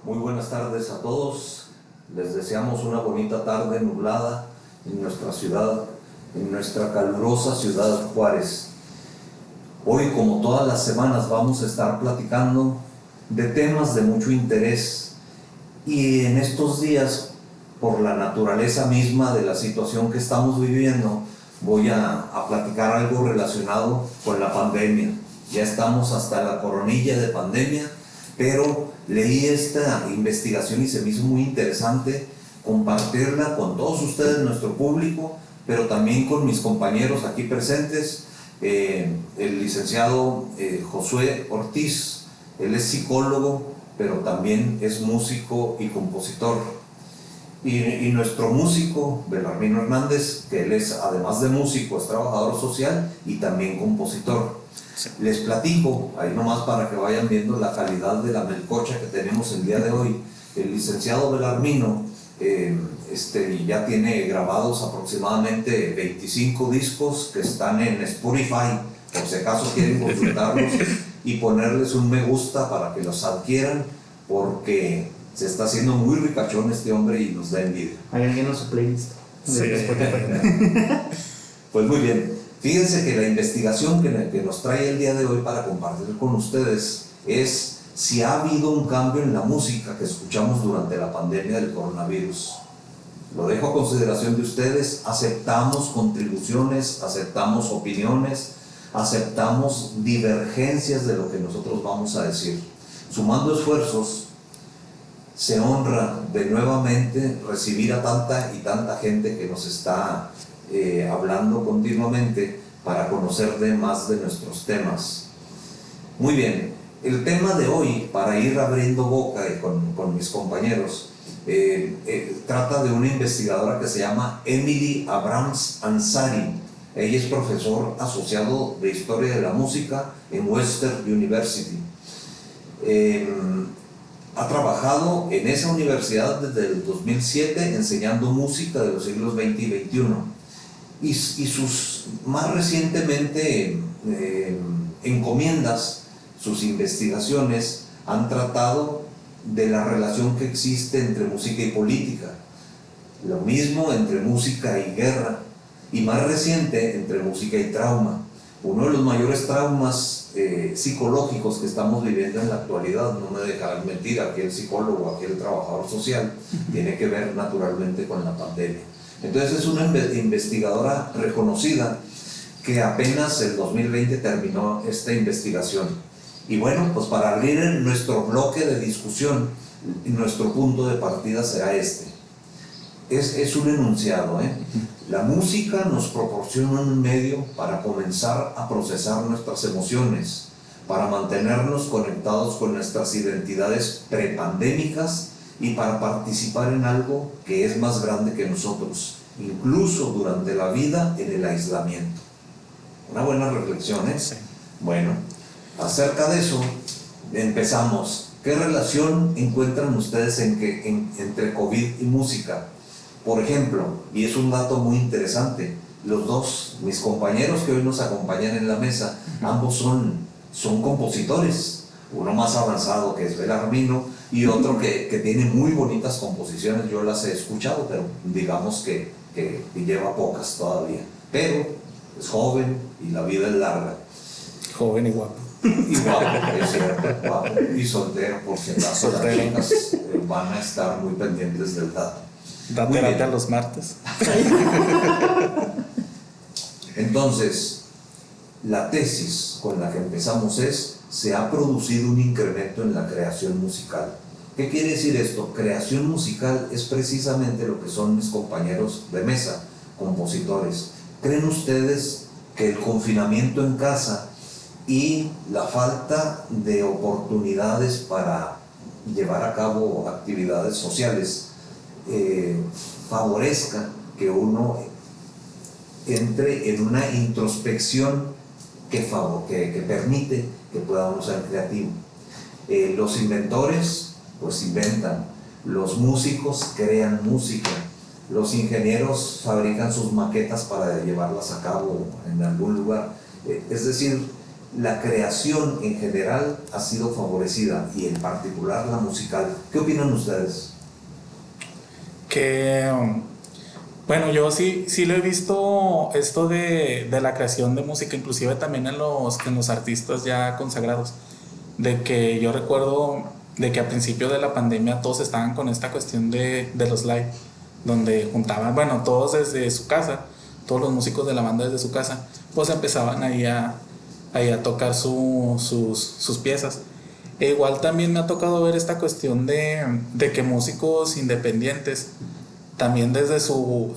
Muy buenas tardes a todos. Les deseamos una bonita tarde nublada en nuestra ciudad, en nuestra calurosa ciudad Juárez. Hoy, como todas las semanas, vamos a estar platicando de temas de mucho interés, y en estos días, por la naturaleza misma de la situación que estamos viviendo, voy a platicar algo relacionado con la pandemia. Ya estamos hasta la coronilla de pandemia, pero leí esta investigación y se me hizo muy interesante compartirla con todos ustedes, nuestro público, pero también con mis compañeros aquí presentes. El licenciado Josué Ortiz, él es psicólogo, pero también es músico y compositor. Y nuestro músico, Belarmino Hernández, que él es, además de músico, es trabajador social y también compositor. Sí. Les platico, ahí nomás para que vayan viendo la calidad de la melcocha que tenemos el día de hoy. El licenciado Belarmino ya tiene grabados aproximadamente 25 discos que están en Spotify, por si acaso quieren consultarlos y ponerles un me gusta para que los adquieran, porque se está haciendo muy ricachón este hombre y nos da envidia. Ahí viene su playlist. Sí. Pues muy bien. Fíjense que la investigación que nos trae el día de hoy para compartir con ustedes es si ha habido un cambio en la música que escuchamos durante la pandemia del coronavirus. Lo dejo a consideración de ustedes. Aceptamos contribuciones, aceptamos opiniones, aceptamos divergencias de lo que nosotros vamos a decir. Sumando esfuerzos, se honra de nuevamente recibir a tanta y tanta gente que nos está hablando continuamente para conocer más de nuestros temas. Muy bien, el tema de hoy, para ir abriendo boca con mis compañeros, trata de una investigadora que se llama Emily Abrams Ansari. Ella es profesor asociado de Historia de la Música en Western University. Ha trabajado en esa universidad desde el 2007 enseñando música de los siglos XX y XXI. Y sus más recientemente encomiendas, sus investigaciones han tratado de la relación que existe entre música y política, lo mismo entre música y guerra, y más reciente entre música y trauma. Uno de los mayores traumas psicológicos que estamos viviendo en la actualidad, no me dejarán mentir aquel psicólogo, aquel trabajador social, tiene que ver naturalmente con la pandemia. Entonces es una investigadora reconocida que apenas el 2020 terminó esta investigación. Y bueno, pues para abrir nuestro bloque de discusión, nuestro punto de partida será este. Es un enunciado, La música nos proporciona un medio para comenzar a procesar nuestras emociones, para mantenernos conectados con nuestras identidades prepandémicas y para participar en algo que es más grande que nosotros, incluso durante la vida en el aislamiento. Una buena reflexión, ¿eh? Sí. Bueno, acerca de eso empezamos. ¿Qué relación encuentran ustedes entre COVID y música? Por ejemplo, y es un dato muy interesante, los dos, mis compañeros que hoy nos acompañan en la mesa, ambos son compositores. Uno más avanzado, que es Belarmino, y otro que tiene muy bonitas composiciones. Yo las he escuchado, pero digamos que lleva pocas todavía. Pero es joven y la vida es larga. Joven y guapo. Y guapo, es cierto, guapo. Y soltero, por si acaso las chicas van a estar muy pendientes del dato. Da terapia los martes. Entonces, la tesis con la que empezamos es: se ha producido un incremento en la creación musical. ¿Qué quiere decir esto? Creación musical es precisamente lo que son mis compañeros de mesa, compositores. ¿Creen ustedes que el confinamiento en casa y la falta de oportunidades para llevar a cabo actividades sociales favorezca que uno entre en una introspección que permite que pueda uno ser creativo? Los inventores pues inventan, los músicos crean música, los ingenieros fabrican sus maquetas para llevarlas a cabo en algún lugar. Es decir, la creación en general ha sido favorecida y en particular la musical. ¿Qué opinan ustedes? Que, bueno, yo sí lo he visto esto de la creación de música, inclusive también en los artistas ya consagrados. De que yo recuerdo de que a principio de la pandemia todos estaban con esta cuestión de los live, donde juntaban, bueno, todos desde su casa, todos los músicos de la banda desde su casa, pues empezaban ahí a tocar sus piezas. E igual también me ha tocado ver esta cuestión de que músicos independientes, también desde su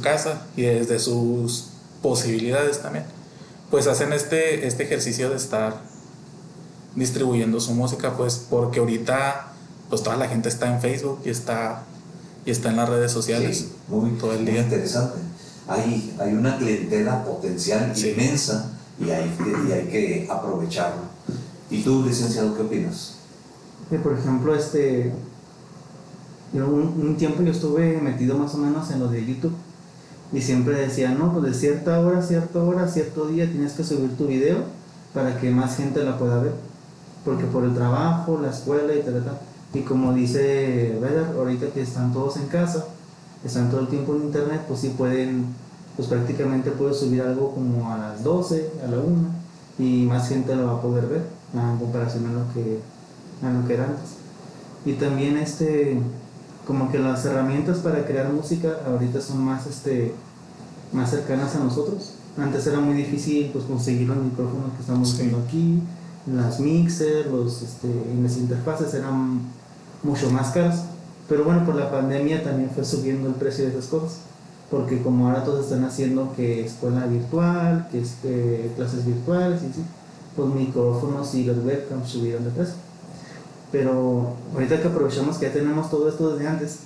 casa y desde sus posibilidades también, pues hacen este ejercicio de estar distribuyendo su música, pues porque ahorita pues toda la gente está en Facebook y está en las redes sociales, sí, muy, todo el muy día. interesante. Hay una clientela potencial Sí. inmensa y hay que aprovecharlo. ¿Y tú, licenciado, qué opinas? Por ejemplo, un tiempo yo estuve metido más o menos en lo de YouTube y siempre decía, no, pues de cierta hora, cierto día tienes que subir tu video para que más gente la pueda ver, porque por el trabajo, la escuela y tal. Y como dice Vedder, ahorita que están todos en casa, están todo el tiempo en internet, pues sí pueden, pues prácticamente puedes subir algo como a las 12, a la 1 y más gente lo va a poder ver en comparación a lo que era antes. Y también como que las herramientas para crear música ahorita son más cercanas a nosotros. Antes era muy difícil pues conseguir los micrófonos que estamos usando aquí, las mixers, y las interfaces eran mucho más caras. Pero bueno, por la pandemia también fue subiendo el precio de esas cosas, porque como ahora todos están haciendo que escuela virtual, que clases virtuales y así, los micrófonos y los webcams subieron de precio. Pero ahorita que aprovechamos que ya tenemos todo esto desde antes,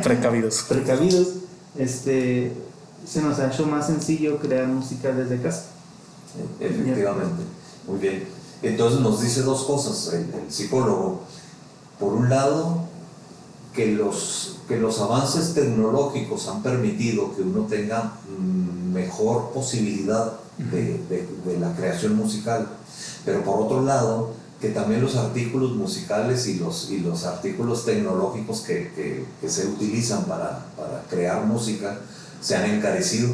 precavidos, se nos ha hecho más sencillo crear música desde casa. Efectivamente, muy bien. Entonces nos dice dos cosas el psicólogo. Por un lado, que los avances tecnológicos han permitido que uno tenga mejor posibilidad de la creación musical, pero por otro lado, que también los artículos musicales y los artículos tecnológicos que se utilizan para crear música se han encarecido.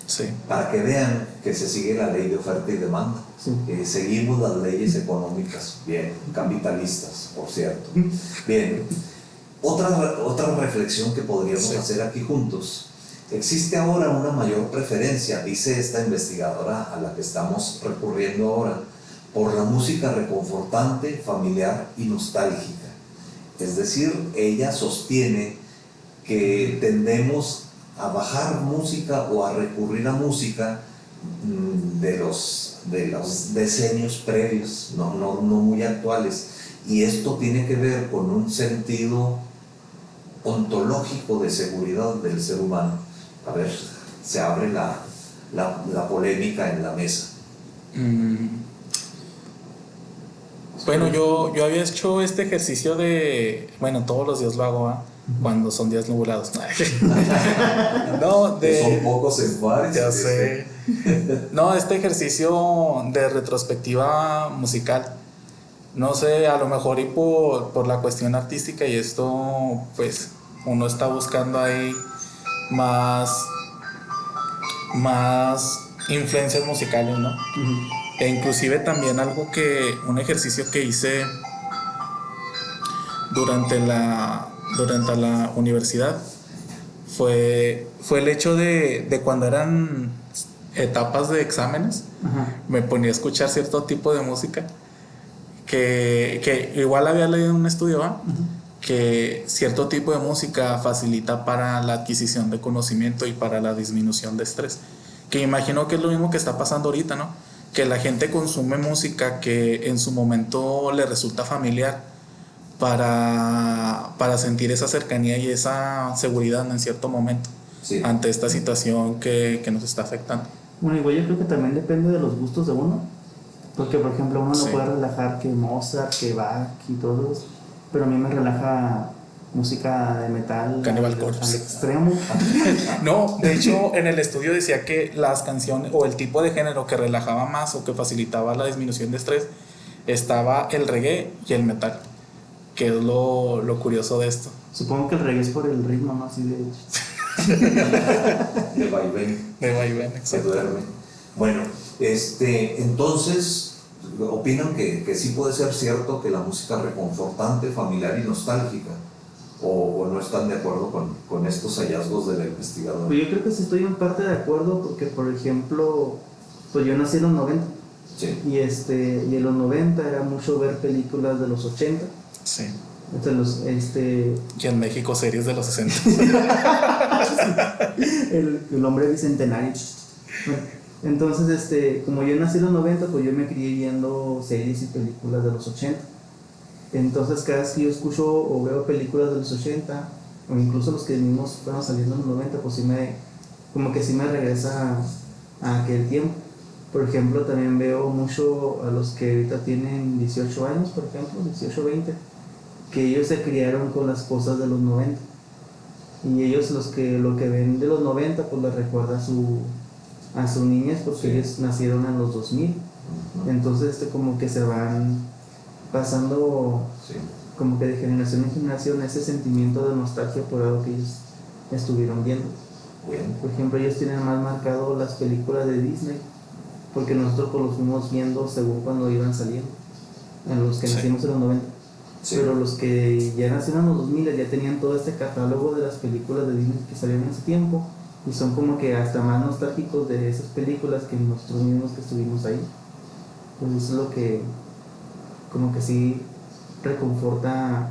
Sí. Para que vean que se sigue la ley de oferta y demanda. Sí. Seguimos las leyes económicas, bien, capitalistas, por cierto. Bien, otra reflexión que podríamos hacer aquí juntos. Existe ahora una mayor preferencia, dice esta investigadora a la que estamos recurriendo ahora, por la música reconfortante, familiar y nostálgica. Es decir, ella sostiene que tendemos a bajar música o a recurrir a música de los decenios previos, no muy actuales, y esto tiene que ver con un sentido ontológico de seguridad del ser humano. A ver, se abre la polémica en la mesa. Bueno, yo había hecho este ejercicio bueno, todos los días lo hago, cuando son días nublados. No, son pocos en Juárez. Ya sé. No, este ejercicio de retrospectiva musical. No sé, a lo mejor y por la cuestión artística y esto, pues uno está buscando ahí más influencias musicales, ¿no? E inclusive también un ejercicio que hice durante la universidad fue el hecho de cuando eran etapas de exámenes. Ajá. Me ponía a escuchar cierto tipo de música que igual había leído en un estudio, que cierto tipo de música facilita para la adquisición de conocimiento y para la disminución de estrés, que imagino que es lo mismo que está pasando ahorita, ¿no? Que la gente consume música que en su momento le resulta familiar para sentir esa cercanía y esa seguridad en cierto momento, sí, ante esta situación que nos está afectando. Bueno, igual yo creo que también depende de los gustos de uno, porque por ejemplo uno no puede relajar que Mozart, que Bach y todo eso, pero a mí me relaja música de metal Cannibal al Corpse. extremo. No, de hecho, en el estudio decía que las canciones o el tipo de género que relajaba más o que facilitaba la disminución de estrés estaba el reggae y el metal, que es lo curioso de esto. Supongo que el reggae es por el ritmo, ¿no? Así de... De vaivén. De vaivén, Se exacto. duerme. Bueno, entonces, ¿opinan que sí puede ser cierto que la música reconfortante, familiar y nostálgica? ¿O no están de acuerdo con estos hallazgos de la investigadora? Pues yo creo que sí estoy en parte de acuerdo porque, por ejemplo, pues yo nací en los 90 Sí. y en los 90 era mucho ver películas de los 80. Sí. Entonces, Y en México series de los 60. el hombre bicentenario. Bueno, entonces, como yo nací en los 90, pues yo me crié viendo series y películas de los 80. Entonces, cada vez que yo escucho o veo películas de los 80, o incluso los que mismos fueron saliendo en los 90, pues como que sí me regresa a aquel tiempo. Por ejemplo, también veo mucho a los que ahorita tienen 18 años, por ejemplo, 18, 20, que ellos se criaron con las cosas de los 90. Y ellos lo que ven de los 90, pues les recuerda a su niñez, porque Sí. ellos nacieron en los 2000. Entonces, como que se van pasando Sí. como que de generación en generación ese sentimiento de nostalgia por algo que ellos estuvieron viendo. Bien. Por ejemplo, ellos tienen más marcado las películas de Disney, porque nosotros pues los fuimos viendo según cuando iban saliendo, en los que Sí. nacimos en los 90. Sí. Pero los que ya nacieron en los 2000 ya tenían todo este catálogo de las películas de Disney que salieron en ese tiempo, y son como que hasta más nostálgicos de esas películas que nosotros mismos que estuvimos ahí. Pues eso es lo que como que sí reconforta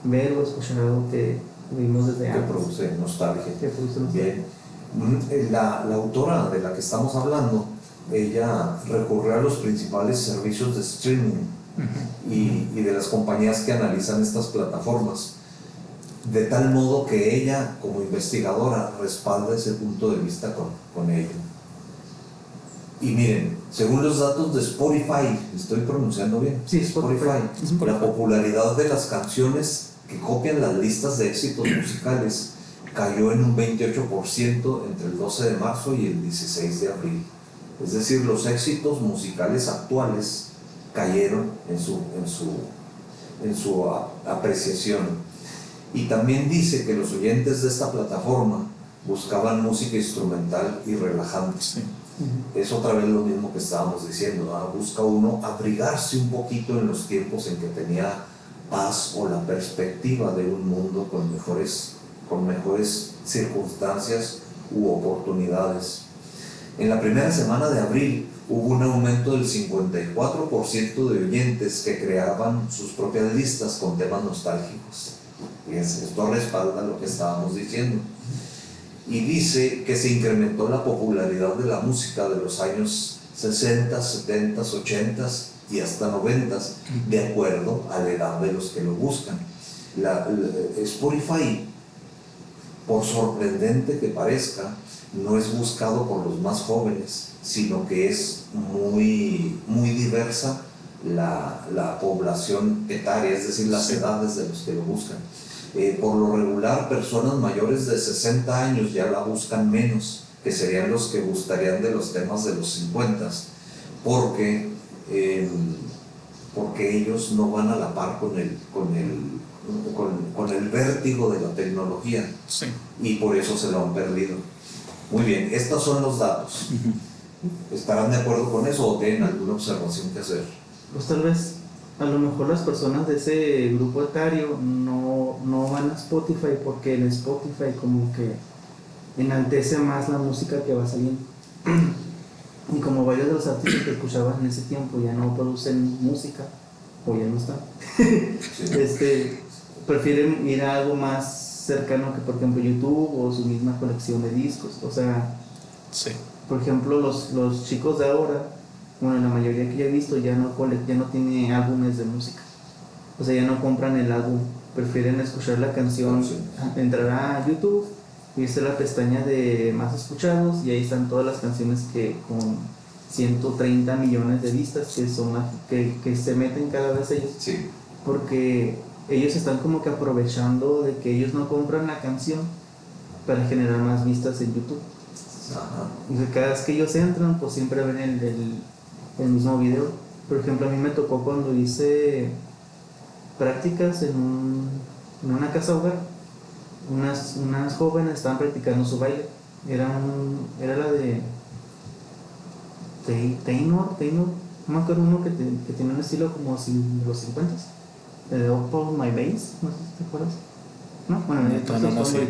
ver o escuchar algo que vimos desde Que antes. produce nostalgia. Que produce nostalgia. Bien. La autora de la que estamos hablando, ella recurrió a los principales servicios de streaming y de las compañías que analizan estas plataformas, de tal modo que ella, como investigadora, respalda ese punto de vista con ello. Y miren, según los datos de Spotify, ¿estoy pronunciando bien? Sí, Spotify. La popularidad de las canciones que copian las listas de éxitos musicales cayó en un 28% entre el 12 de marzo y el 16 de abril. Es decir, los éxitos musicales actuales cayeron en su apreciación. Y también dice que los oyentes de esta plataforma buscaban música instrumental y relajante. Sí. Es otra vez lo mismo que estábamos diciendo, ¿no? Busca uno abrigarse un poquito en los tiempos en que tenía paz o la perspectiva de un mundo con mejores circunstancias u oportunidades. En la primera semana de abril hubo un aumento del 54% de oyentes que creaban sus propias listas con temas nostálgicos. Y esto respalda lo que estábamos diciendo. Y dice que se incrementó la popularidad de la música de los años 60, 70, 80 y hasta 90, de acuerdo a la edad de los que lo buscan. Spotify, por sorprendente que parezca, no es buscado por los más jóvenes, sino que es muy, muy diversa la población etaria, es decir, las edades de los que lo buscan. Por lo regular, personas mayores de 60 años ya la buscan menos, que serían los que gustarían de los temas de los 50, porque ellos no van a la par con el vértigo de la tecnología. Sí. Y por eso se lo han perdido. Muy bien, estos son los datos. ¿Estarán de acuerdo con eso o tienen alguna observación que hacer? Pues tal vez, a lo mejor las personas de ese grupo etario no van a Spotify porque en Spotify como que enaltece más la música que va saliendo. Y como varios de los artistas que escuchaban en ese tiempo ya no producen música, o ya no están, Sí. prefieren ir a algo más cercano que por ejemplo YouTube o su misma colección de discos. O sea, Sí. por ejemplo los chicos de ahora, bueno, la mayoría que yo he visto ya no tiene álbumes de música. O sea, ya no compran el álbum, prefieren escuchar la canción, Sí. entrar a YouTube, irse a la pestaña de más escuchados y ahí están todas las canciones que con 130 millones de vistas que son que se meten cada vez ellos. Sí. Porque ellos están como que aprovechando de que ellos no compran la canción para generar más vistas en YouTube. Ajá. Y cada vez que ellos entran, pues siempre ven el mismo video. Por ejemplo, a mí me tocó cuando hice prácticas en una casa hogar. Unas jóvenes estaban practicando su baile. Era la de Taynor, no me acuerdo, uno que tiene un estilo como si de los 50, de Upon My Bass, no sé si te acuerdas. ¿No? Bueno, No sé.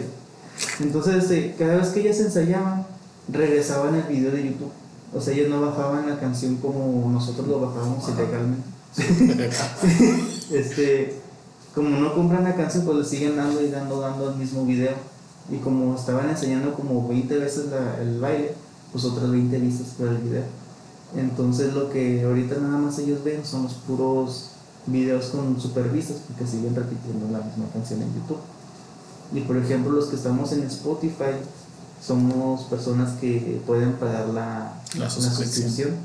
entonces cada vez que ellas ensayaban, regresaban el video de YouTube. O sea, ellos no bajaban la canción como nosotros lo bajábamos ilegalmente. Como no compran la canción, pues le siguen dando y dando el mismo video. Y como estaban enseñando como 20 veces el baile, pues otras 20 vistas por el video. Entonces lo que ahorita nada más ellos ven son los puros videos con super vistas, porque siguen repitiendo la misma canción en YouTube. Y por ejemplo, los que estamos en Spotify somos personas que pueden pagar la suscripción,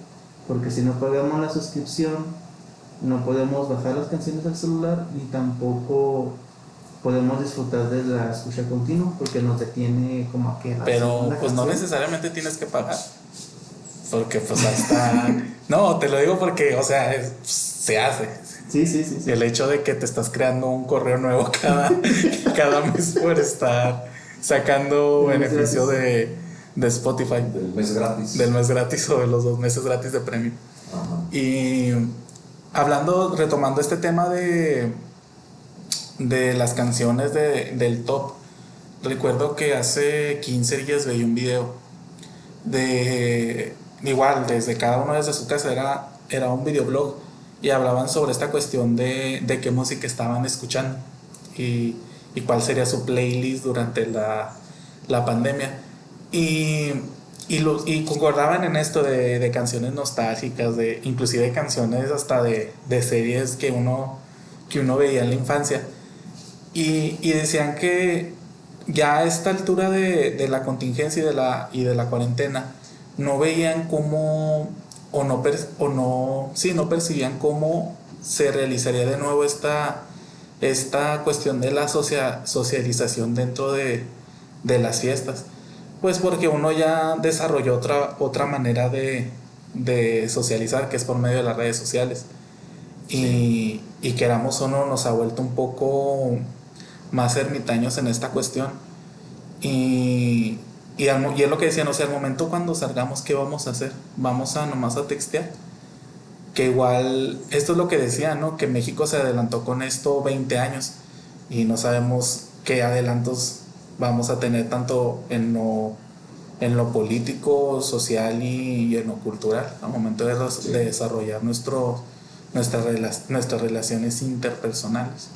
porque si no pagamos la suscripción no podemos bajar las canciones al celular y tampoco podemos disfrutar de la escucha continua, porque nos detiene como a que pero pues no necesariamente tienes que pagar, porque pues hasta no, te lo digo porque, o sea, se hace. Sí. El hecho de que te estás creando un correo nuevo cada mes por estar sacando beneficio de Spotify. Del mes gratis o de los 2 meses gratis de premio. Ajá. Y retomando este tema de las canciones del top, recuerdo que hace 15 días veía un video de igual, desde cada uno desde su casa, era un videoblog, y hablaban sobre esta cuestión de qué música estaban escuchando y cuál sería su playlist durante la pandemia. Y concordaban en esto de canciones nostálgicas, inclusive canciones hasta de series que uno veía en la infancia. Y decían que ya a esta altura de la contingencia y de la cuarentena, no veían cómo, no percibían cómo se realizaría de nuevo esta cuestión de la socialización dentro de las fiestas. Pues porque uno ya desarrolló otra manera de socializar, que es por medio de las redes sociales. Sí. Y queramos o no, nos ha vuelto un poco más ermitaños en esta cuestión. Y es lo que decían, o sea, al momento cuando salgamos, ¿qué vamos a hacer? Vamos a nomás a textear. Que igual, esto es lo que decían, ¿no? Que México se adelantó con esto 20 años y no sabemos qué adelantos vamos a tener tanto en lo político, social y en lo cultural al momento de desarrollar nuestras relaciones interpersonales.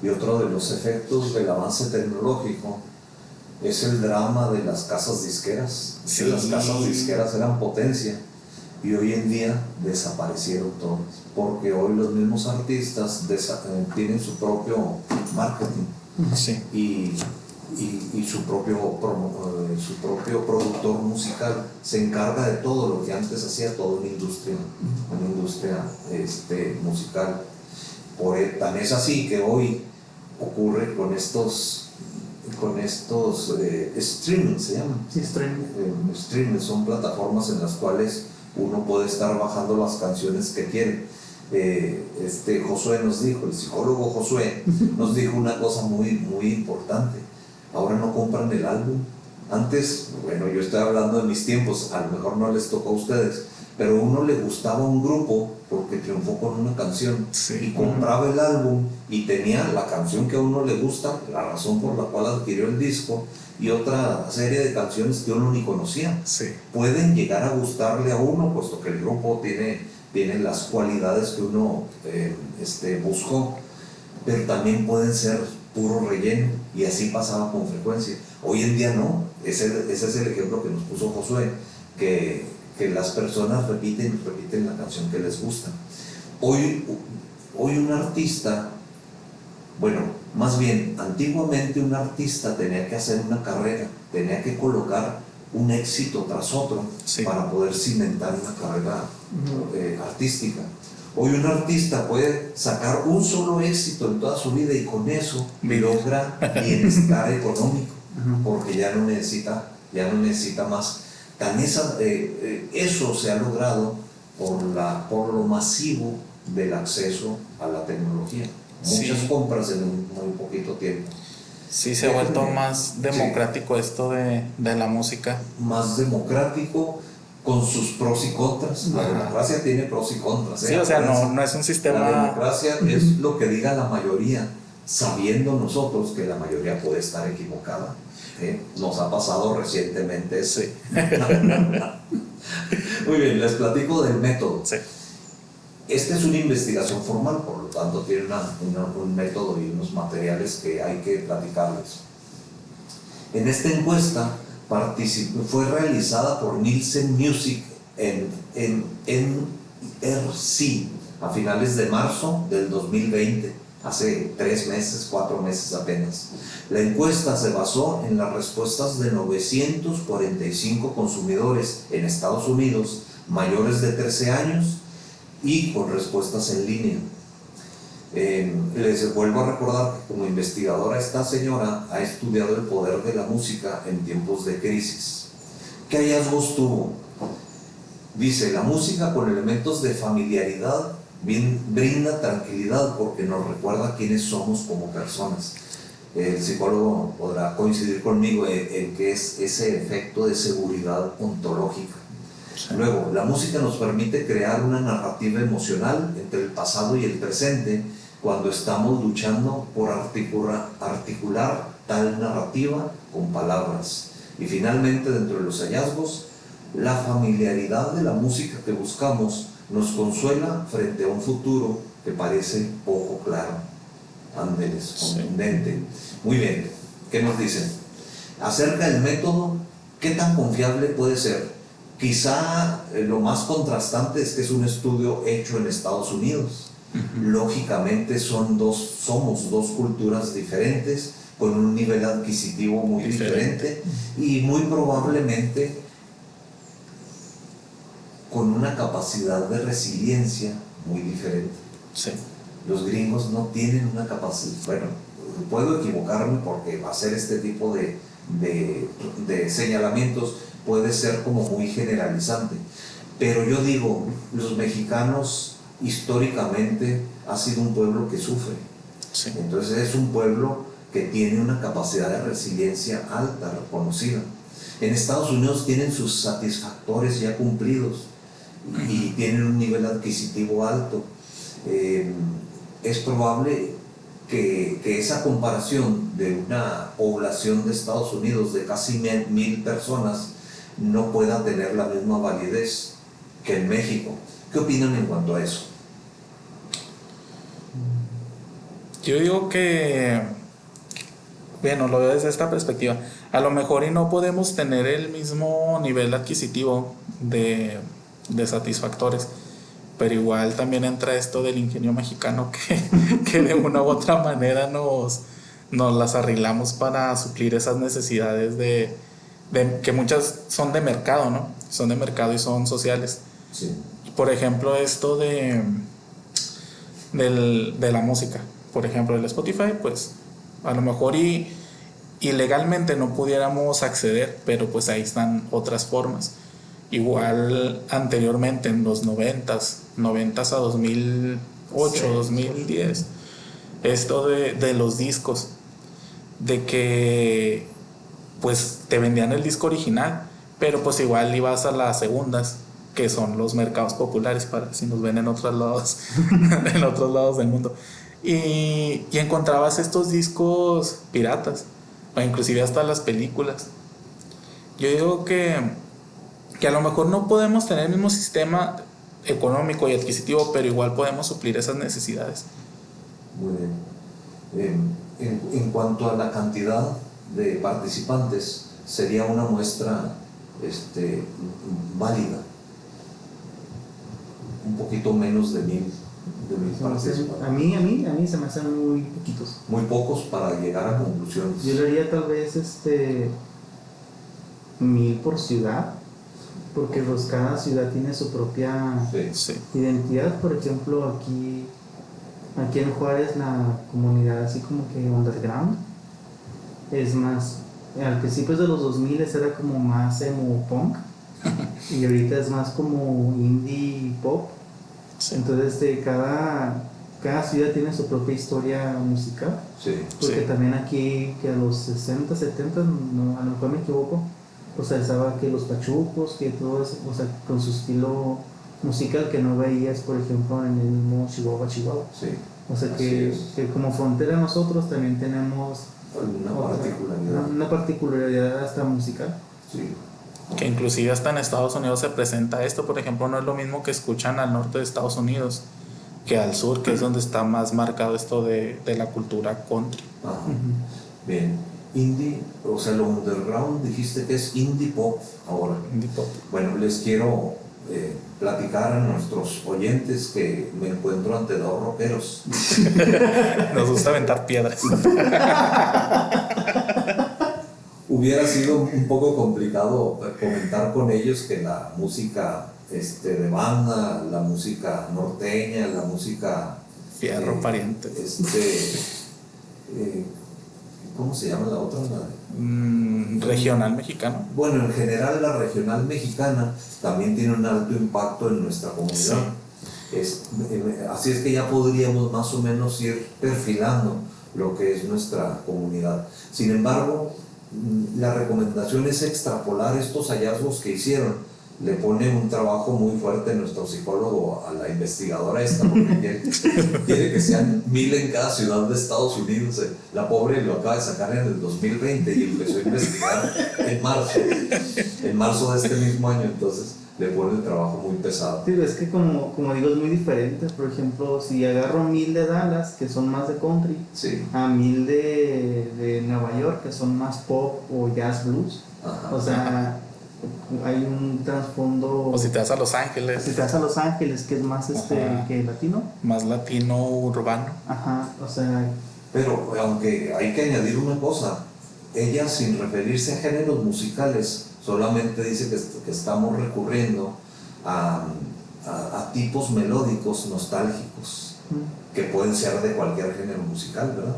Y otro de los efectos del avance tecnológico es el drama de las casas disqueras. Sí. Las casas disqueras eran potencia y hoy en día desaparecieron todas, porque hoy los mismos artistas tienen su propio marketing. Sí. Y su propio productor musical se encarga de todo lo que antes hacía toda una industria musical. Tan es así que hoy ocurre con estos streaming, se llaman. Sí, Streaming son plataformas en las cuales uno puede estar bajando las canciones que quiere. Josué nos dijo, el psicólogo Josué nos dijo una cosa muy, muy importante. Ahora no compran el álbum. Antes, bueno, yo estoy hablando de mis tiempos, a lo mejor no les tocó a ustedes, pero a uno le gustaba un grupo porque triunfó con una canción. Sí. Y compraba el álbum y tenía la canción que a uno le gusta, la razón por la cual adquirió el disco, y otra serie de canciones que uno ni conocía. Sí. Pueden llegar a gustarle a uno, puesto que el grupo tiene las cualidades que uno buscó, pero también pueden ser puro relleno, y así pasaba con frecuencia. Hoy en día no. Ese es el ejemplo que nos puso Josué, que las personas repiten la canción que les gusta. Hoy un artista, bueno, más bien, antiguamente un artista tenía que hacer una carrera, tenía que colocar un éxito tras otro, sí, para poder cimentar una carrera artística. Hoy un artista puede sacar un solo éxito en toda su vida y con eso logra bienestar económico, porque ya no necesita más. Eso se ha logrado por lo masivo del acceso a la tecnología. Muchas compras en muy poquito tiempo. Sí, se ha vuelto más democrático esto de la música. Más democrático, con sus pros y contras. La democracia tiene pros y contras. Sí, o sea, no es un sistema... La democracia es lo que diga la mayoría, sabiendo nosotros que la mayoría puede estar equivocada. Nos ha pasado recientemente eso. Sí. Muy bien, les platico del método. Sí. Esta es una investigación formal, por lo tanto tiene un método y unos materiales que hay que platicarles. En esta encuesta fue realizada por Nielsen Music en NRC a finales de marzo del 2020, hace 4 meses apenas. La encuesta se basó en las respuestas de 945 consumidores en Estados Unidos mayores de 13 años y con respuestas en línea. Les vuelvo a recordar que como investigadora esta señora ha estudiado el poder de la música en tiempos de crisis. ¿Qué hallazgos tuvo? Dice, la música con elementos de familiaridad brinda tranquilidad porque nos recuerda quiénes somos como personas. El psicólogo podrá coincidir conmigo en que es ese efecto de seguridad ontológica. Luego, la música nos permite crear una narrativa emocional entre el pasado y el presente cuando estamos luchando por articular tal narrativa con palabras. Y finalmente, dentro de los hallazgos, la familiaridad de la música que buscamos nos consuela frente a un futuro que parece poco claro. Ándeles, contundente. Muy bien, ¿qué nos dicen? Acerca del método, ¿qué tan confiable puede ser? Quizá lo más contrastante es que es un estudio hecho en Estados Unidos. Lógicamente somos dos culturas diferentes, con un nivel adquisitivo muy diferente y muy probablemente con una capacidad de resiliencia muy diferente. Sí. Los gringos no tienen una capacidad, bueno, puedo equivocarme porque hacer este tipo de señalamientos puede ser como muy generalizante, pero yo digo, los mexicanos históricamente ha sido un pueblo que sufre. Sí. Entonces es un pueblo que tiene una capacidad de resiliencia alta, reconocida. En Estados Unidos tienen sus satisfactores ya cumplidos y tienen un nivel adquisitivo alto. Es probable que esa comparación de una población de Estados Unidos de casi 1,000 personas no pueda tener la misma validez que en México. ¿Qué opinan en cuanto a eso? Yo digo que, bueno, lo veo desde esta perspectiva. A lo mejor y no podemos tener el mismo nivel adquisitivo de satisfactores, pero igual también entra esto del ingenio mexicano que de una u otra manera nos las arreglamos para suplir esas necesidades de que muchas son de mercado, ¿no? Son de mercado y son sociales. Sí. Por ejemplo, esto de la música, por ejemplo, el Spotify, pues a lo mejor y legalmente no pudiéramos acceder, pero pues ahí están otras formas. Igual anteriormente en los 90s a 2008, sí, 2010, esto de los discos, de que pues te vendían el disco original, pero pues igual ibas a las segundas, que son los mercados populares, para si nos ven en otros lados en otros lados del mundo, y encontrabas estos discos piratas o inclusive hasta las películas. Yo digo que a lo mejor no podemos tener el mismo sistema económico y adquisitivo, pero igual podemos suplir esas necesidades. Muy bien. En cuanto a la cantidad de participantes, sería una muestra válida, un poquito menos de 1,000 participantes. A mí se me hacen muy poquitos. Muy pocos para llegar a conclusiones. Yo le haría tal vez 1,000 por ciudad. porque pues cada ciudad tiene su propia Sí. identidad. Por ejemplo, aquí en Juárez la comunidad así como que underground es más, al principio de los 2000 era como más emo punk y ahorita es más como indie pop. Sí. Entonces cada ciudad tiene su propia historia musical, Sí. porque Sí. también aquí que a los 60, 70, no, a lo mejor me equivoco, o sea, estaba que los pachucos, que todo eso, o sea, con su estilo musical que no veías, por ejemplo, en el mismo Chihuahua, Chihuahua. Sí. O sea, Así que, es. que como frontera nosotros también tenemos Una particularidad. una particularidad hasta musical. Sí. Que inclusive hasta en Estados Unidos se presenta esto. Por ejemplo, no es lo mismo que escuchan al norte de Estados Unidos que al sur, que es donde está más marcado esto de la cultura country. Ajá. Bien. Indie, o sea, lo underground dijiste que es indie pop ahora. Indie pop. Bueno, les quiero platicar a nuestros oyentes que me encuentro ante dos rockeros. Nos gusta aventar piedras. Hubiera sido un poco complicado comentar con ellos que la música de banda, la música norteña, la música Fierro pariente. ¿Cómo se llama la otra? Regional mexicano. Bueno, en general la regional mexicana también tiene un alto impacto en nuestra comunidad. Así es que ya podríamos más o menos ir perfilando lo que es nuestra comunidad. Sin embargo, la recomendación es extrapolar estos hallazgos que hicieron. Le pone un trabajo muy fuerte nuestro psicólogo a la investigadora esta, porque quiere que sean 1000 en cada ciudad de Estados Unidos. La pobre lo acaba de sacar en el 2020 y empezó a investigar en marzo de este mismo año, entonces le pone el trabajo muy pesado. Sí, es que como digo, es muy diferente. Por ejemplo, si agarro 1000 de Dallas, que son más de country, Sí. a 1000 de Nueva York, que son más pop o jazz blues, Ajá. o sea, hay un trasfondo. O si te vas a Los Ángeles, Si te vas a Los Ángeles, que es más Ajá. que latino, más latino urbano. ajá, o sea, Pero aunque hay que añadir una cosa, ella sin referirse a géneros musicales, solamente dice que estamos recurriendo a tipos melódicos nostálgicos, que pueden ser de cualquier género musical, ¿verdad?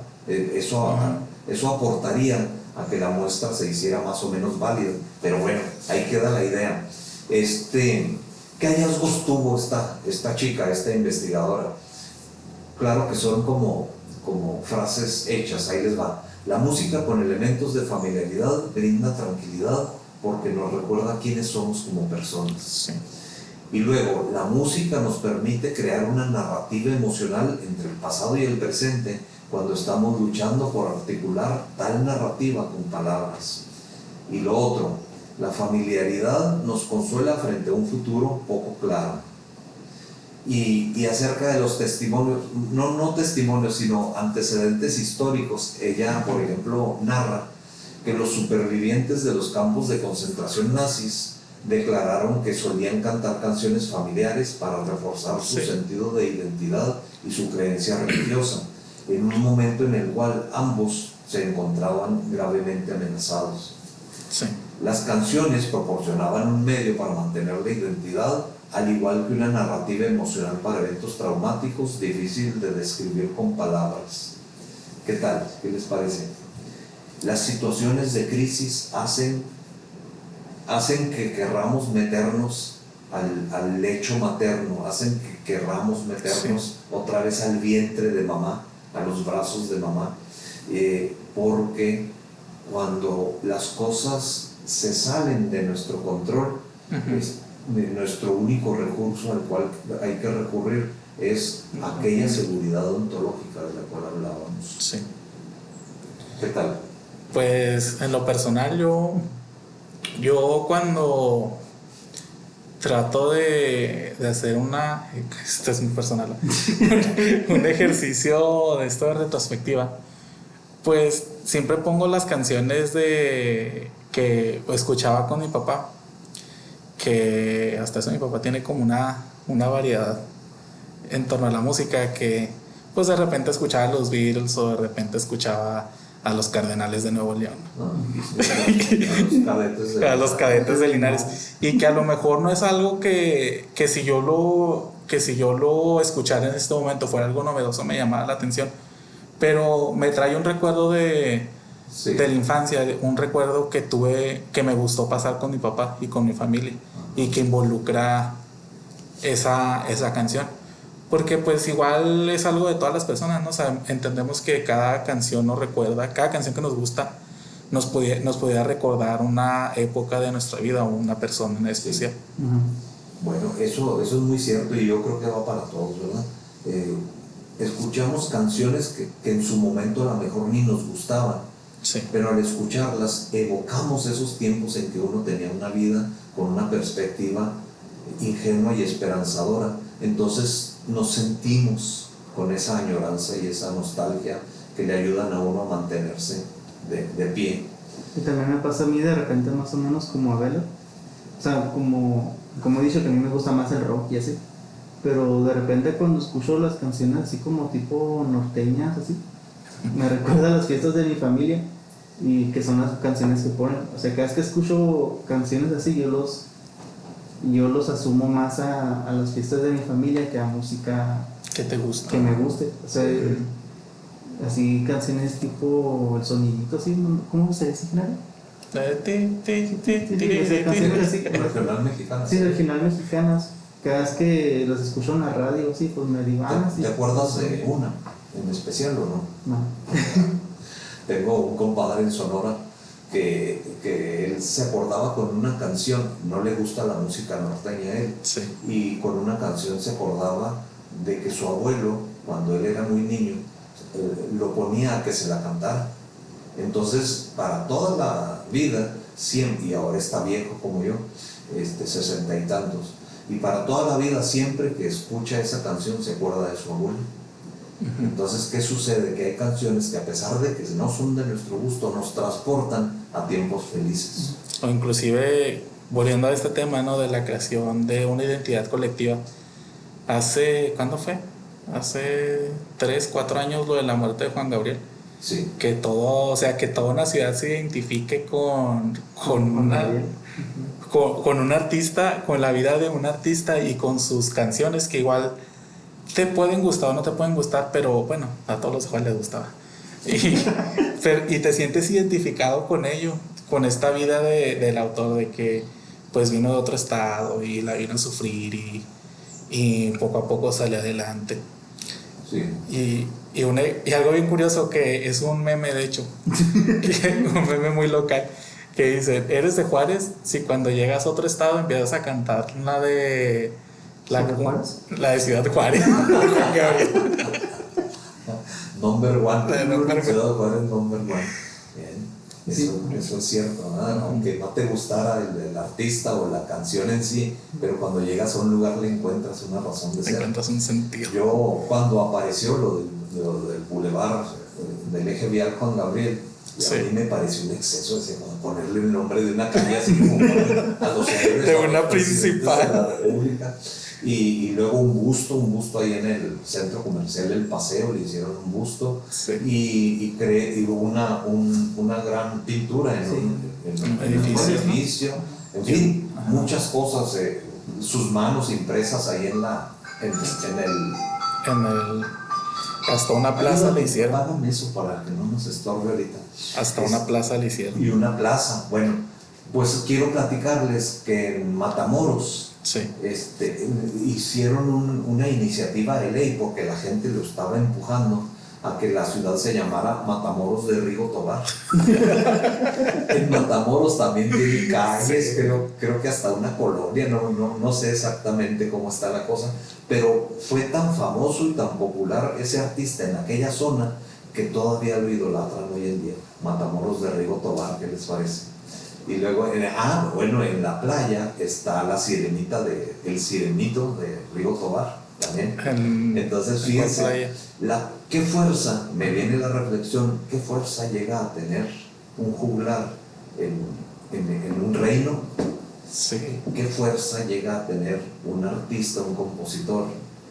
Eso aportaría a que la muestra se hiciera más o menos válida, pero bueno, ahí queda la idea. ¿Qué hallazgos tuvo esta chica, esta investigadora? Claro que son como frases hechas, ahí les va. La música con elementos de familiaridad brinda tranquilidad porque nos recuerda quiénes somos como personas. Sí. Y luego, la música nos permite crear una narrativa emocional entre el pasado y el presente cuando estamos luchando por articular tal narrativa con palabras. Y lo otro, la familiaridad nos consuela frente a un futuro poco claro. Y acerca de los testimonios, no testimonios, sino antecedentes históricos, ella, por ejemplo, narra que los supervivientes de los campos de concentración nazis declararon que solían cantar canciones familiares para reforzar su sentido de identidad y su creencia religiosa, en un momento en el cual ambos se encontraban gravemente amenazados. Sí. Las canciones proporcionaban un medio para mantener la identidad, al igual que una narrativa emocional para eventos traumáticos difícil de describir con palabras. ¿Qué tal? ¿Qué les parece? Las situaciones de crisis hacen que querramos meternos al lecho materno, hacen que querramos meternos otra vez al vientre de mamá, a los brazos de mamá, porque cuando las cosas se salen de nuestro control, nuestro único recurso al cual hay que recurrir es aquella seguridad ontológica de la cual hablábamos. Sí. ¿Qué tal? Pues en lo personal yo cuando trato de hacer esto es muy personal, un ejercicio de esto de retrospectiva, pues siempre pongo las canciones que escuchaba con mi papá, que hasta eso mi papá tiene como una variedad en torno a la música, que pues de repente escuchaba los Beatles o de repente escuchaba a los Cardenales de Nuevo León, ¿no? A los cadetes de Linares, y que a lo mejor no es algo que si yo lo escuchara en este momento fuera algo novedoso, me llamara la atención, pero me trae un recuerdo de la infancia, un recuerdo que tuve, que me gustó pasar con mi papá y con mi familia, y que involucra esa canción, porque pues igual es algo de todas las personas, ¿no? O sea, entendemos que cada canción nos recuerda, cada canción que nos gusta nos pudiera recordar una época de nuestra vida o una persona en especial. Bueno, eso es muy cierto, y yo creo que va para todos, ¿verdad? Escuchamos canciones que en su momento a lo mejor ni nos gustaban, sí, pero al escucharlas evocamos esos tiempos en que uno tenía una vida con una perspectiva ingenua y esperanzadora. Entonces nos sentimos con esa añoranza y esa nostalgia que le ayudan a uno a mantenerse de pie. Y también me pasa a mí de repente más o menos como a Vela. O sea, como he dicho que a mí me gusta más el rock y así, pero de repente cuando escucho las canciones así como tipo norteñas así, me recuerda a las fiestas de mi familia, y que son las canciones que ponen. O sea, cada vez que escucho canciones así, yo los asumo más a las fiestas de mi familia que a música que te gusta, que me guste. O sea, así canciones tipo el sonidito así, ¿cómo se dice? Canciones así, Regional mexicanas. sí, regional mexicanas. Cada vez que los escucho en la radio, sí, pues me digo, sí. ¿Te acuerdas de una en especial o no? No. Tengo un compadre en Sonora que él se acordaba con una canción, no le gusta la música norteña a él, sí, y con una canción se acordaba de que su abuelo, cuando él era muy niño, lo ponía a que se la cantara. Entonces, para toda la vida, siempre, y ahora está viejo como yo, 60 y tantos, y para toda la vida, siempre que escucha esa canción, se acuerda de su abuelo. Entonces, ¿qué sucede? Que hay canciones que, a pesar de que no son de nuestro gusto, nos transportan a tiempos felices. O inclusive, volviendo a este tema, ¿no?, de la creación de una identidad colectiva. ¿Cuándo fue? Hace 3, 4 años, lo de la muerte de Juan Gabriel. Sí. Que que toda una ciudad se identifique con un artista, con la vida de un artista y con sus canciones, que igual te pueden gustar o no te pueden gustar, pero bueno, a todos los igual les gustaba. Y te sientes identificado con ello, con esta vida del autor, de que pues vino de otro estado y la vino a sufrir y poco a poco sale adelante. Sí. Y algo bien curioso, que es un meme, de hecho, un meme muy local, que dice: ¿eres de Juárez? Si cuando llegas a otro estado empiezas a cantar la de Ciudad Juárez. Number one. Number one. Bien. Eso es cierto, ¿verdad? Aunque no te gustara el artista o la canción en sí, pero cuando llegas a un lugar le encuentras una razón de ser. Le encuentras un sentido. Yo, cuando apareció lo del bulevar del eje vial Juan Gabriel, a mí me pareció un exceso ponerle el nombre de una calle así como a los héroes de una principal de la República. Y luego un busto ahí en el centro comercial El Paseo, le hicieron un busto, y hubo una gran pintura en un edificio, en fin, muchas cosas, sus manos impresas ahí hasta una plaza le hicieron. Págame eso para que no nos estorbe ahorita. Hasta una plaza le hicieron. Y una plaza, bueno, pues quiero platicarles que en Matamoros hicieron una iniciativa de ley, porque la gente lo estaba empujando a que la ciudad se llamara Matamoros de Rigo Tobar. En Matamoros también tiene calles, creo que hasta una colonia, no sé exactamente cómo está la cosa, pero fue tan famoso y tan popular ese artista en aquella zona que todavía lo idolatran hoy en día. Matamoros de Rigo Tobar, ¿qué les parece? Y luego, en la playa está la sirenita el sirenito de Rigo Tobar también. Entonces, fíjense, ¿qué fuerza, me viene la reflexión, qué fuerza llega a tener un juglar en un reino? Sí. ¿Qué fuerza llega a tener un artista, un compositor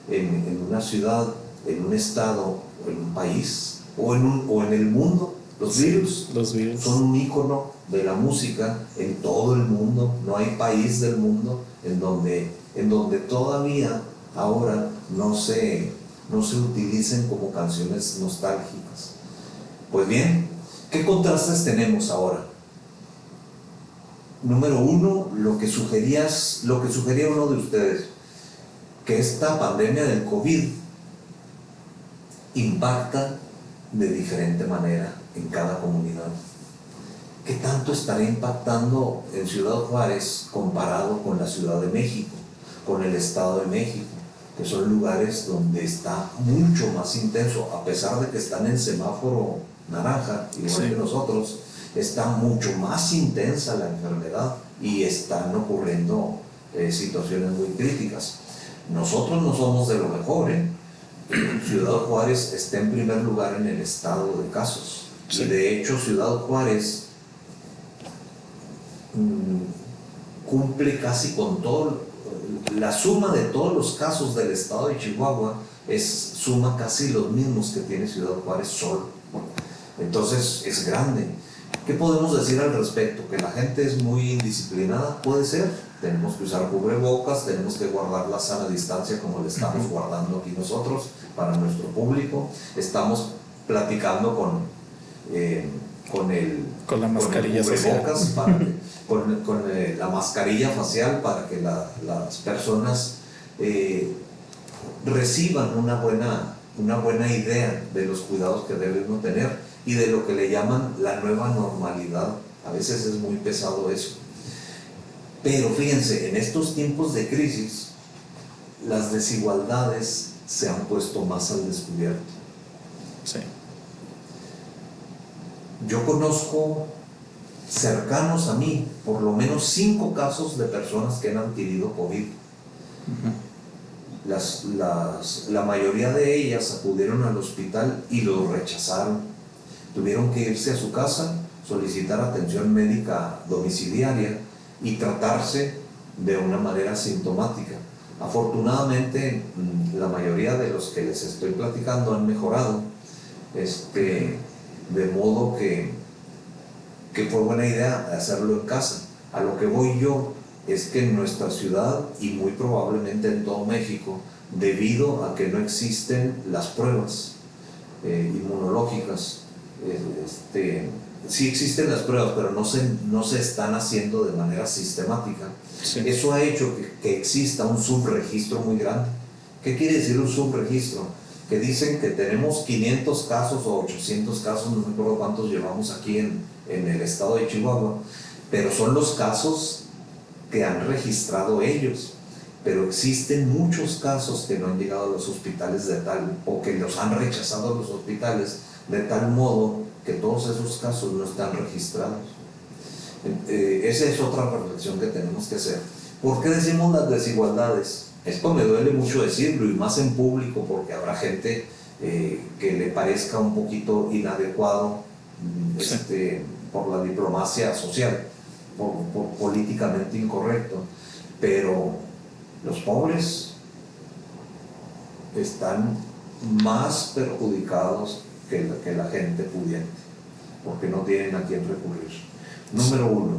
en una ciudad, en un estado, o en un país, o en el mundo? Los Beatles Los Beatles. son un ícono de la música en todo el mundo. No hay país del mundo en donde todavía ahora no se utilicen como canciones nostálgicas. Pues bien, ¿qué contrastes tenemos ahora? Número uno, lo que sugería uno de ustedes, que esta pandemia del COVID impacta de diferente manera en cada comunidad. ¿Qué tanto estará impactando en Ciudad Juárez comparado con la Ciudad de México, con el Estado de México, que son lugares donde está mucho más intenso, a pesar de que están en semáforo naranja, igual que nosotros, está mucho más intensa la enfermedad y están ocurriendo situaciones muy críticas? Nosotros no somos de lo mejor, Ciudad Juárez está en primer lugar en el estado de casos. Sí. Y de hecho Ciudad Juárez cumple casi con todo, la suma de todos los casos del estado de Chihuahua suma casi los mismos que tiene Ciudad Juárez solo. Entonces es grande. ¿Qué podemos decir al respecto? ¿Que la gente es muy indisciplinada? Puede ser. Tenemos que usar cubrebocas, tenemos que guardar la sana distancia como le estamos guardando aquí nosotros para nuestro público. Estamos platicando con la mascarilla el cubrebocas facial. Con la mascarilla facial para que las personas reciban una buena idea de los cuidados que debemos tener y de lo que le llaman la nueva normalidad. A veces es muy pesado eso. Pero fíjense, en estos tiempos de crisis, las desigualdades se han puesto más al descubierto. Sí. Yo conozco cercanos a mí, por lo menos 5 casos de personas que han adquirido COVID. La mayoría de ellas acudieron al hospital y los rechazaron. Tuvieron que irse a su casa, solicitar atención médica domiciliaria y tratarse de una manera sintomática. Afortunadamente, la mayoría de los que les estoy platicando han mejorado, de modo que fue buena idea hacerlo en casa. A lo que voy yo es que en nuestra ciudad y muy probablemente en todo México, debido a que no existen las pruebas inmunológicas, sí existen las pruebas, pero no se están haciendo de manera sistemática. Sí. Eso ha hecho que exista un subregistro muy grande. ¿Qué quiere decir un subregistro? Que dicen que tenemos 500 casos o 800 casos, no me acuerdo cuántos llevamos aquí en el estado de Chihuahua, pero son los casos que han registrado ellos. Pero existen muchos casos que no han llegado a los hospitales o que los han rechazado a los hospitales de tal modo que todos esos casos no están registrados. Esa es otra reflexión que tenemos que hacer. ¿Por qué decimos las desigualdades? Esto me duele mucho decirlo, y más en público, porque habrá gente que le parezca un poquito inadecuado por la diplomacia social, por políticamente incorrecto, pero los pobres están más perjudicados que la gente pudiente, porque no tienen a quién recurrir. Número 1,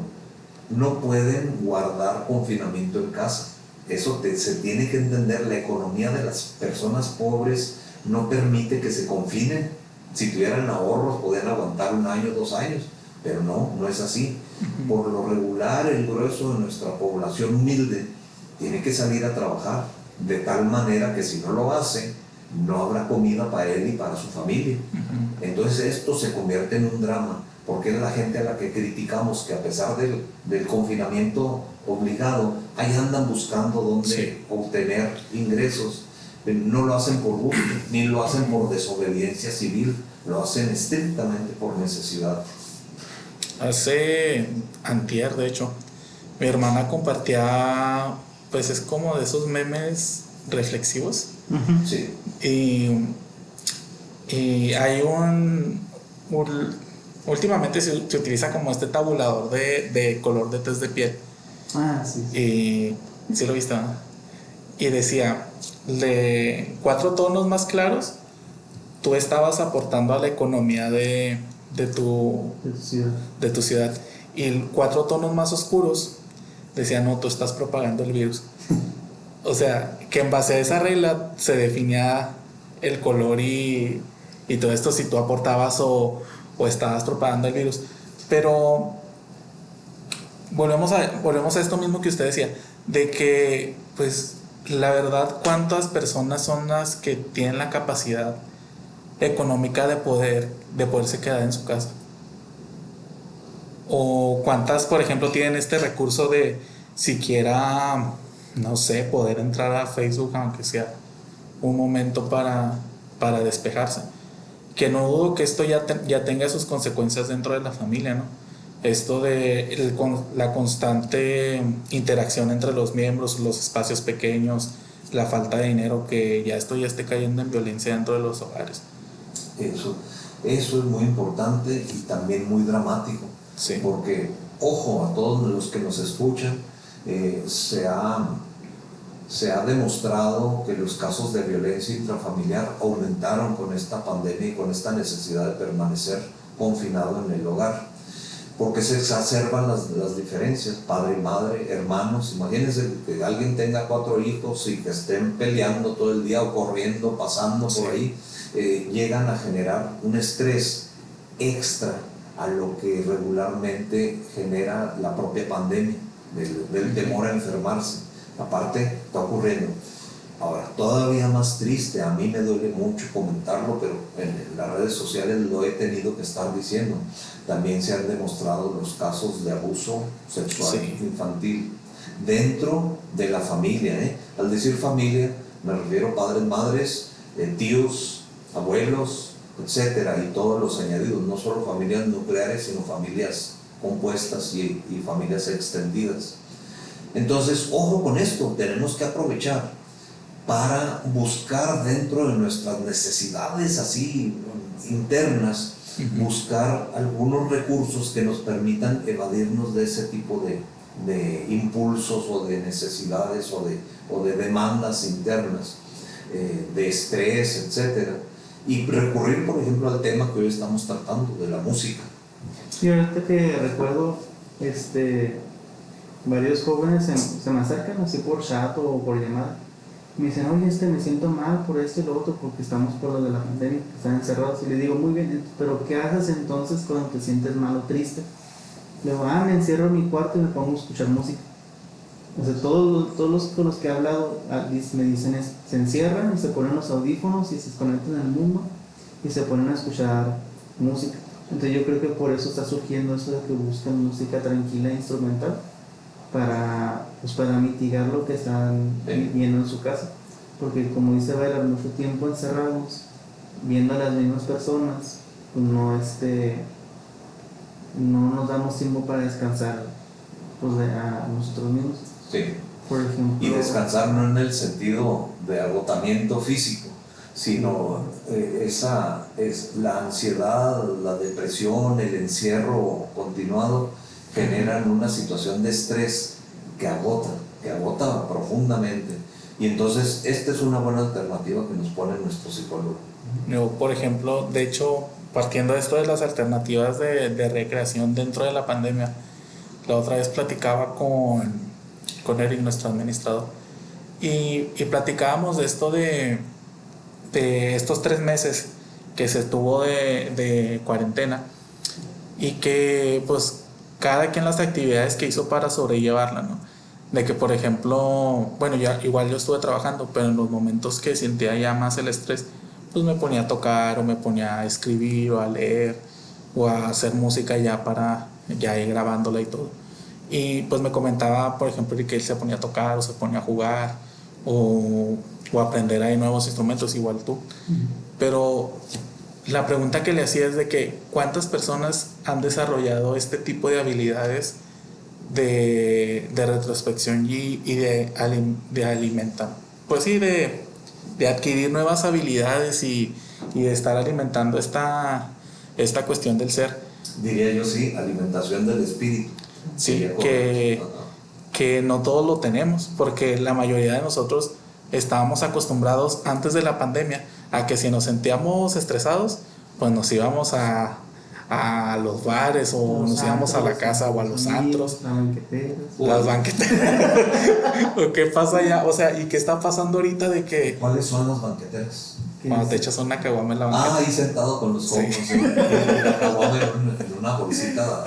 no pueden guardar confinamiento en casa. Eso se tiene que entender. La economía de las personas pobres no permite que se confinen. Si tuvieran ahorros podrían aguantar 1 año, 2 años, pero no es así. Por lo regular, el grueso de nuestra población humilde tiene que salir a trabajar, de tal manera que si no lo hace, no habrá comida para él y para su familia. Entonces esto se convierte en un drama, porque es la gente a la que criticamos, que a pesar del confinamiento obligado, ahí andan buscando dónde obtener ingresos. No lo hacen por gusto, ni lo hacen por desobediencia civil, lo hacen estrictamente por necesidad. Antier, de hecho, mi hermana compartía, pues es como de esos memes reflexivos. Sí. Y hay últimamente se utiliza como este tabulador de color de test de piel. Sí. Y sí lo viste, ¿no? Y decía, 4 tonos más claros, tú estabas aportando a la economía de de tu, de tu ciudad. de tu ciudad. Y 4 tonos más oscuros decían, no, tú estás propagando el virus. O sea, que en base a esa regla se definía el color y todo esto si tú aportabas o estabas propagando el virus. Pero volvemos a esto mismo que usted decía, de que, pues, la verdad, ¿cuántas personas son las que tienen la capacidad económica de poderse quedar en su casa? O cuántas, por ejemplo, tienen este recurso de siquiera, no sé, poder entrar a Facebook, aunque sea un momento para despejarse. Que no dudo que esto ya tenga sus consecuencias dentro de la familia, ¿no? Esto de la constante interacción entre los miembros, los espacios pequeños, la falta de dinero, que esto ya esté cayendo en violencia dentro de los hogares. Eso es muy importante y también muy dramático. Sí. Porque, ojo, a todos los que nos escuchan, se ha demostrado que los casos de violencia intrafamiliar aumentaron con esta pandemia y con esta necesidad de permanecer confinado en el hogar, porque se exacerban las diferencias, padre y madre, hermanos. Imagínense que alguien tenga 4 hijos y que estén peleando todo el día o corriendo, pasando por ahí, llegan a generar un estrés extra a lo que regularmente genera la propia pandemia, del temor a enfermarse. Aparte, está ocurriendo. Ahora, todavía más triste, a mí me duele mucho comentarlo, pero en las redes sociales lo he tenido que estar diciendo. También se han demostrado los casos de abuso sexual infantil dentro de la familia. Al decir familia, me refiero a padres, madres, tíos, abuelos, etcétera, y todos los añadidos, no solo familias nucleares, sino familias compuestas y familias extendidas. Entonces, ojo con esto, tenemos que aprovechar para buscar dentro de nuestras necesidades así internas, buscar algunos recursos que nos permitan evadirnos de ese tipo de impulsos o de necesidades o de demandas internas, de estrés, etcétera. Y recurrir, por ejemplo, al tema que hoy estamos tratando, de la música. Sí, ahorita que recuerdo, varios jóvenes se me acercan así por chat o por llamada. Me dicen, oye, me siento mal por esto y lo otro, porque estamos por lo de la pandemia, que están encerrados. Y le digo, muy bien, pero ¿qué haces entonces cuando te sientes mal o triste? Le digo, me encierro en mi cuarto y me pongo a escuchar música. O sea, todos los con los que he hablado me dicen se encierran y se ponen los audífonos y se desconectan del mundo y se ponen a escuchar música. Entonces yo creo que por eso está surgiendo eso de que buscan música tranquila e instrumental para mitigar lo que están viviendo en su casa. Porque como dice Bailar, mucho tiempo encerrados, viendo a las mismas personas, pues no nos damos tiempo para descansar pues, a nosotros mismos. Sí. Por ejemplo, Y descansar no en el sentido de agotamiento físico, sino esa es la ansiedad, la depresión, el encierro continuado generan una situación de estrés que agota profundamente. Y entonces esta es una buena alternativa que nos pone nuestro psicólogo. Yo, por ejemplo, de hecho, partiendo de esto de las alternativas de recreación dentro de la pandemia, la otra vez platicaba con Eric, nuestro administrador, y platicábamos de esto de estos 3 meses que se tuvo de cuarentena, y que pues cada quien las actividades que hizo para sobrellevarla, ¿no? De que, por ejemplo, bueno, igual yo estuve trabajando, pero en los momentos que sentía ya más el estrés, pues me ponía a tocar o me ponía a escribir o a leer o a hacer música ya ir grabándola y todo. Y pues me comentaba, por ejemplo, que él se ponía a tocar o se ponía a jugar o aprender ahí nuevos instrumentos, igual tú. Pero la pregunta que le hacía es de que ¿cuántas personas han desarrollado este tipo de habilidades de retrospección y de alimentar? Pues sí, de adquirir nuevas habilidades y de estar alimentando esta cuestión del ser. Diría yo, sí, alimentación del espíritu. Sí, que no todos lo tenemos, porque la mayoría de nosotros estábamos acostumbrados antes de la pandemia a que si nos sentíamos estresados, pues nos íbamos a a los bares o Los nos íbamos a la antros, casa o a los antros. Las banqueteras. Las banqueteras. ¿O qué pasa allá? O sea, ¿y qué está pasando ahorita de que ¿Cuáles son las banqueteras? cuando te echas una caguama en la banqueta? Ahí sentado con los Sí. ojos en caguama en una bolsita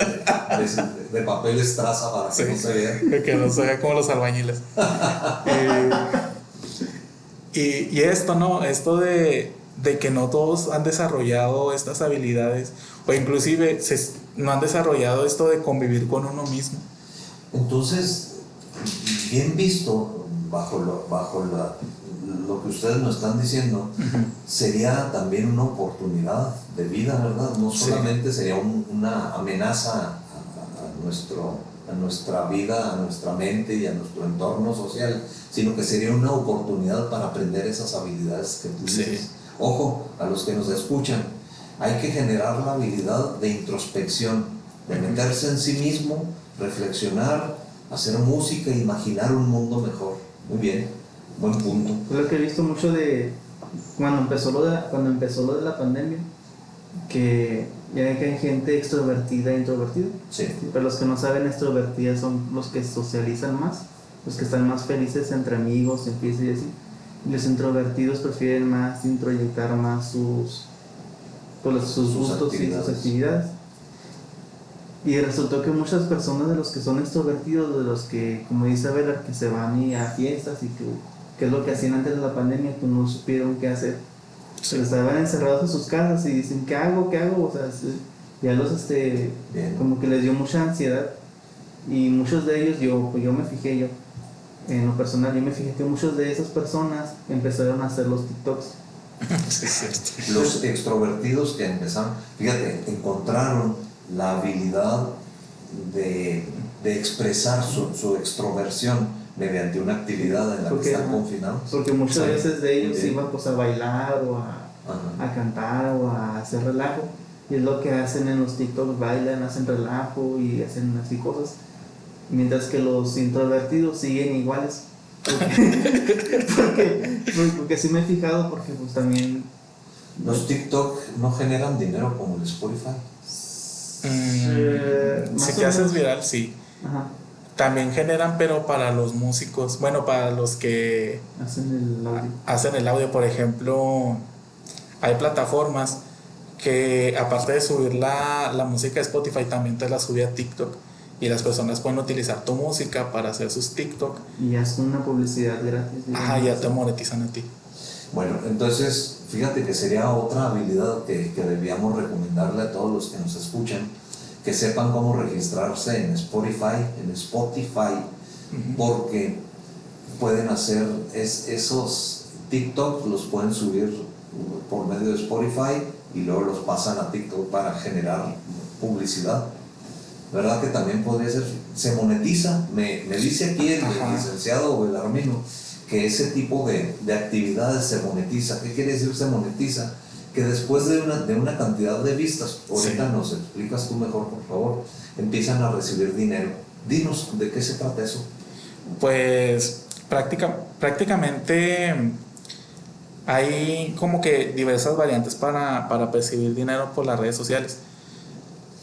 de papel estraza para que Sí. no se vea. De que no se vea como los albañiles. Y esto, ¿no? Esto de que no todos han desarrollado estas habilidades o inclusive no han desarrollado esto de convivir con uno mismo. Entonces, bien visto, bajo lo que ustedes nos están diciendo, sería también una oportunidad de vida, ¿verdad? No Sí. solamente sería una amenaza a nuestra vida, a nuestra mente y a nuestro entorno social, sino que sería una oportunidad para aprender esas habilidades que tú Sí. dices. Ojo, a los que nos escuchan, hay que generar la habilidad de introspección, de meterse en sí mismo, reflexionar, hacer música, imaginar un mundo mejor. Muy bien, buen punto. Es lo que he visto mucho de cuando empezó lo de la pandemia, que ya ven que hay gente extrovertida e introvertida. Sí. Pero los que no saben, extrovertidas son los que socializan más, los que están más felices entre amigos, en fiestas y así. Y los introvertidos prefieren más introyectar más sus gustos y sus actividades. Y resultó que muchas personas de los que son extrovertidos, de los que, como dice Abel, que se van y a fiestas y que es lo que hacían antes de la pandemia, que no supieron qué hacer. Sí. Estaban encerrados en sus casas y dicen, ¿qué hago? ¿Qué hago? O sea, ya Bien. como que les dio mucha ansiedad. Y muchos de ellos, yo me fijé, en lo personal, yo me fijé que muchas de esas personas empezaron a hacer los TikToks. Sí, es cierto. Los extrovertidos que empezaron, fíjate, encontraron la habilidad de expresar su extroversión mediante una actividad en la que están confinados. Porque muchas Sí. veces de ellos Bien. iban pues a bailar o a cantar o a hacer relajo. Y es lo que hacen en los TikToks, bailan, hacen relajo y hacen así cosas. Mientras que los introvertidos siguen iguales. Porque sí me he fijado, porque pues también... Los TikTok no generan dinero como el Spotify. más Si o te haces menos. viral, sí. Ajá, También generan, pero para los músicos, bueno, para los que hacen el audio. hacen el audio, por ejemplo, hay plataformas que aparte de subir la música a Spotify, también te la sube a TikTok y las personas pueden utilizar tu música para hacer sus TikTok. Y hacen una publicidad gratis. Ajá, ya te monetizan a ti. Bueno, entonces, fíjate que sería otra habilidad que debíamos recomendarle a todos los que nos escuchan, que sepan cómo registrarse en Spotify, porque pueden hacer esos TikToks, los pueden subir por medio de Spotify y luego los pasan a TikTok para generar publicidad. ¿Verdad que también podría ser? Se monetiza. Me dice aquí el licenciado Belarmino que ese tipo de actividades se monetiza. ¿Qué quiere decir se monetiza? Que después de una cantidad de vistas, ahorita Sí. nos explicas tú mejor, por favor, empiezan a recibir dinero. Dinos, ¿de qué se trata eso? Pues prácticamente hay como que diversas variantes para percibir dinero por las redes sociales.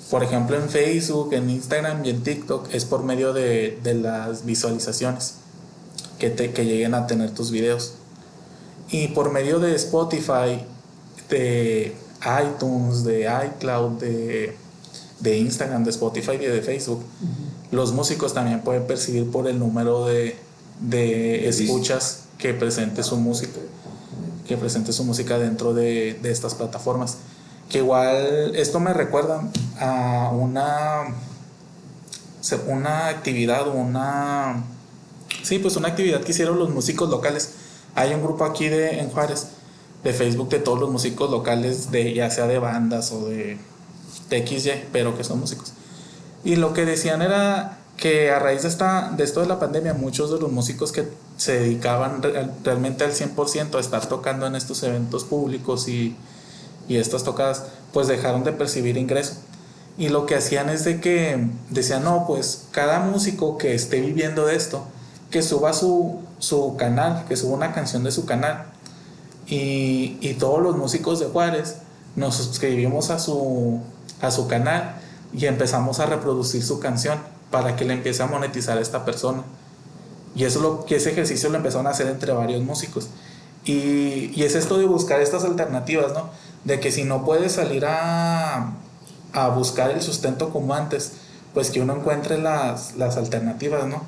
Por ejemplo, en Facebook, en Instagram y en TikTok es por medio de las visualizaciones que lleguen a tener tus videos. Y por medio de Spotify, de iTunes, de iCloud, de Instagram, de Spotify y de Facebook, los músicos también pueden percibir por el número de escuchas que presente su música, dentro de estas plataformas. Que igual esto me recuerda a una actividad, una actividad que hicieron los músicos locales. Hay un grupo aquí en Juárez de Facebook de todos los músicos locales, ya sea de bandas o de XY, pero que son músicos. Y lo que decían era que a raíz de esto de la pandemia, muchos de los músicos que se dedicaban realmente al 100% a estar tocando en estos eventos públicos y estas tocadas, pues dejaron de percibir ingreso. Y lo que hacían es de que decían, no, pues cada músico que esté viviendo de esto, que suba su canal, que suba una canción de su canal. Y todos los músicos de Juárez nos suscribimos a a su canal y empezamos a reproducir su canción para que le empiece a monetizar a esta persona. Y eso lo que ese ejercicio lo empezaron a hacer entre varios músicos. Y es esto de buscar estas alternativas, ¿no? De que si no puedes salir a buscar el sustento como antes, pues que uno encuentre las alternativas, ¿no?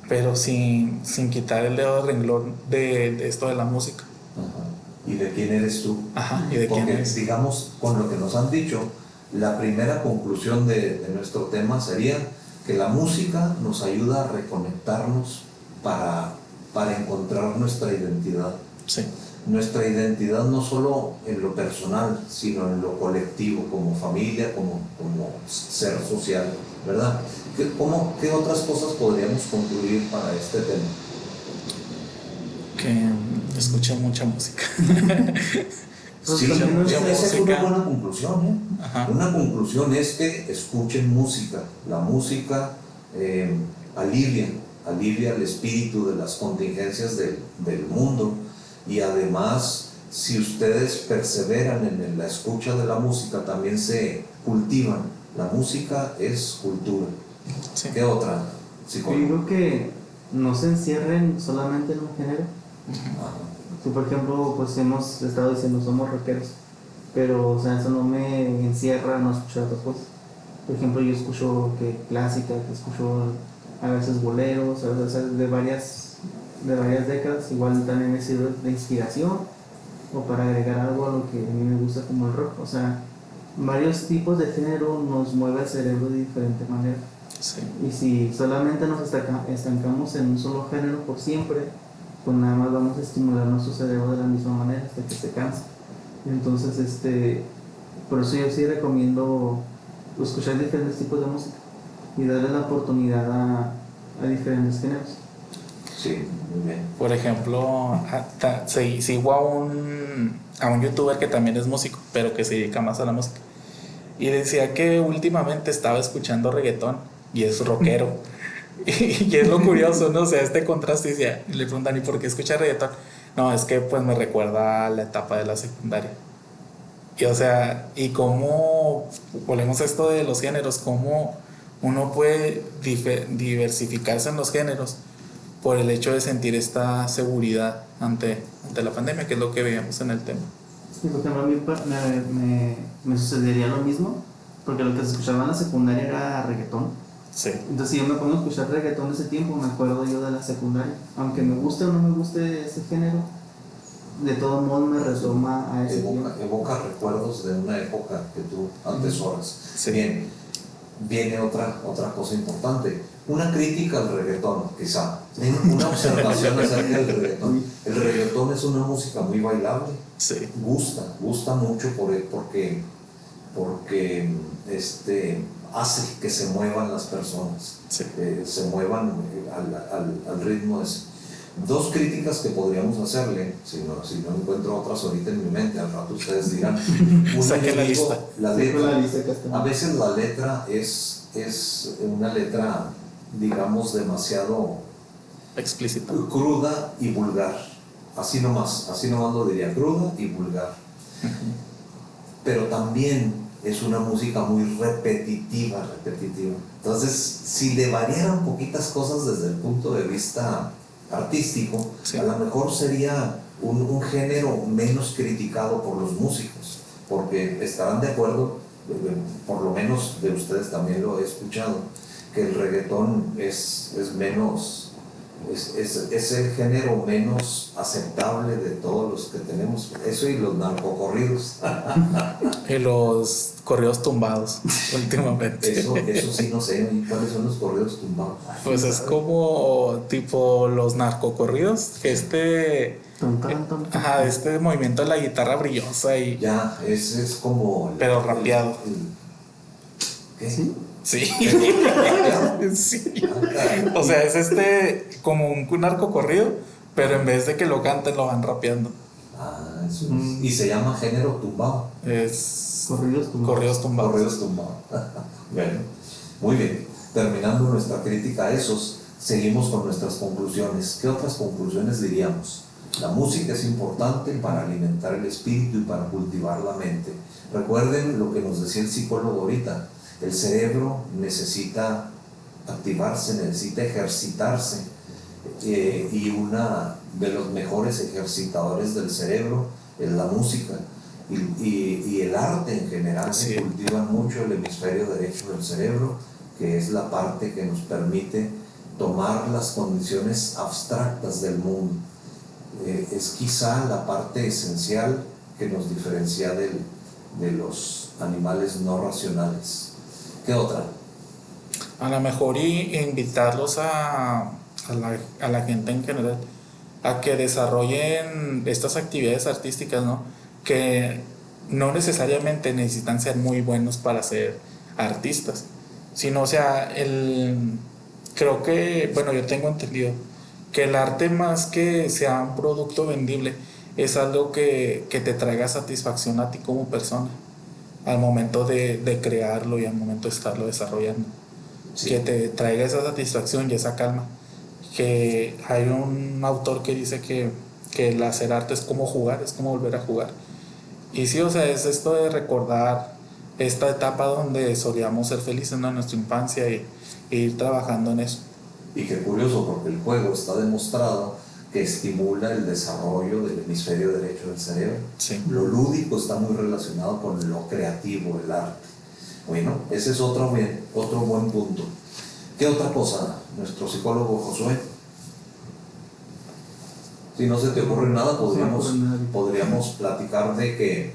Pero sin quitar el dedo de renglón de esto de la música. Ajá. ¿Y de quién eres tú? Ajá, ¿y de quién Porque, eres? digamos, con lo que nos han dicho, la primera conclusión de nuestro tema sería que la música nos ayuda a reconectarnos para encontrar nuestra identidad. Sí. Nuestra identidad no solo en lo personal, sino en lo colectivo, como familia, como ser social, ¿verdad? ¿Qué otras cosas podríamos concluir para este tema? Que escuché mucha música. Sí, mucha esa es una música. buena conclusión, ¿eh? Ajá. Una conclusión es que escuchen música. La música alivia el espíritu de las contingencias del mundo, y además, si ustedes perseveran en la escucha de la música, también se cultivan. La música es cultura. Sí. ¿Qué otra? Yo digo que no se encierren solamente en un género. Ajá. Si por ejemplo, pues hemos estado diciendo somos rockeros, pero o sea, eso no me encierra a no escuchar otras cosas. Por ejemplo, yo escucho clásica, que escucho a veces boleros, a veces de varias décadas. Igual también me sirve de inspiración o para agregar algo a lo que a mí me gusta como el rock. O sea, varios tipos de género nos mueve el cerebro de diferente manera. Sí. Y si solamente nos estancamos en un solo género por siempre, pues nada más vamos a estimular nuestro cerebro de la misma manera hasta que se canse. Entonces, por eso yo sí recomiendo escuchar diferentes tipos de música y darle la oportunidad a diferentes géneros. Sí, muy bien. Por ejemplo, sigo a un youtuber que también es músico, pero que se dedica más a la música. Y decía que últimamente estaba escuchando reggaetón y es rockero. Y es lo curioso, ¿no? O sea, este contraste, decía, y le preguntan, ¿y por qué escucha reggaetón? No, es que pues me recuerda a la etapa de la secundaria. Y o sea, y cómo, volvemos a esto de los géneros, cómo uno puede diversificarse en los géneros por el hecho de sentir esta seguridad ante la pandemia, que es lo que veíamos en el tema. Sí, por ejemplo, a mí me sucedería lo mismo, porque lo que se escuchaba en la secundaria era reggaetón. Sí. Entonces, si yo me pongo a escuchar reggaetón de ese tiempo, me acuerdo yo de la secundaria. Aunque me guste o no me guste ese género, de todo modo me retoma a ese tiempo. Evoca recuerdos de una época que tú atesoras. Sí. Bien, viene otra cosa importante. Una crítica al reggaetón, quizá. Una observación acerca del reggaetón. El reggaetón es una música muy bailable. Sí. Gusta mucho porque hace que se muevan las personas. Sí. Se muevan al ritmo de ese. Dos críticas que podríamos hacerle, si no encuentro otras ahorita en mi mente, al rato ustedes dirán. Saquen la lista. La letra, a veces la letra es una letra, digamos, demasiado Explícita. cruda y vulgar. Así nomás lo diría, cruda y vulgar. Pero también es una música muy repetitiva. Entonces, si le variaran poquitas cosas desde el punto de vista artístico, sí, a lo mejor sería un género menos criticado por los músicos, porque estarán de acuerdo, por lo menos de ustedes también lo he escuchado, que el reggaetón es el género menos aceptable de todos los que tenemos. Eso y los narcocorridos. Y los corridos tumbados últimamente. Eso sí no sé. ¿Cuáles son los corridos tumbados? Pues es como tipo los narcocorridos, que este movimiento de la guitarra brillosa y Ya, ese es como pero rapeado. ¿Qué? ¿Sí? Sí. Sí. O sea, es como un narcocorrido, pero en vez de que lo canten lo van rapeando. Eso es. Y se llama género tumbado. Es Corridos tumbados. Corridos tumbados. Bueno, muy bien. Terminando nuestra crítica a esos, seguimos con nuestras conclusiones. ¿Qué otras conclusiones diríamos? La música es importante para alimentar el espíritu y para cultivar la mente. Recuerden lo que nos decía el psicólogo ahorita, el cerebro necesita activarse, necesita ejercitarse, y una de los mejores ejercitadores del cerebro es la música y el arte en general. Sí. Se cultiva mucho el hemisferio derecho del cerebro, que es la parte que nos permite tomar las condiciones abstractas del mundo. Es quizá la parte esencial que nos diferencia de los animales no racionales. ¿Qué otra? A lo mejor invitarlos a la gente en general a que desarrollen estas actividades artísticas, ¿no? Que no necesariamente necesitan ser muy buenos para ser artistas, sino, o sea, creo que, bueno, yo tengo entendido que el arte, más que sea un producto vendible, es algo que te traiga satisfacción a ti como persona al momento de crearlo y al momento de estarlo desarrollando. Sí. Que te traiga esa satisfacción y esa calma. Que hay un autor que dice que el hacer arte es como jugar, es como volver a jugar. Y sí, o sea, es esto de recordar esta etapa donde solíamos ser felices, ¿no? En nuestra infancia e ir trabajando en eso. Y qué curioso, porque el juego está demostrado que estimula el desarrollo del hemisferio derecho del cerebro. Sí. Lo lúdico está muy relacionado con lo creativo, el arte. Bueno, ese es otro buen punto. ¿Qué otra cosa, nuestro psicólogo Josué? Si no se te ocurre nada, podríamos platicar de que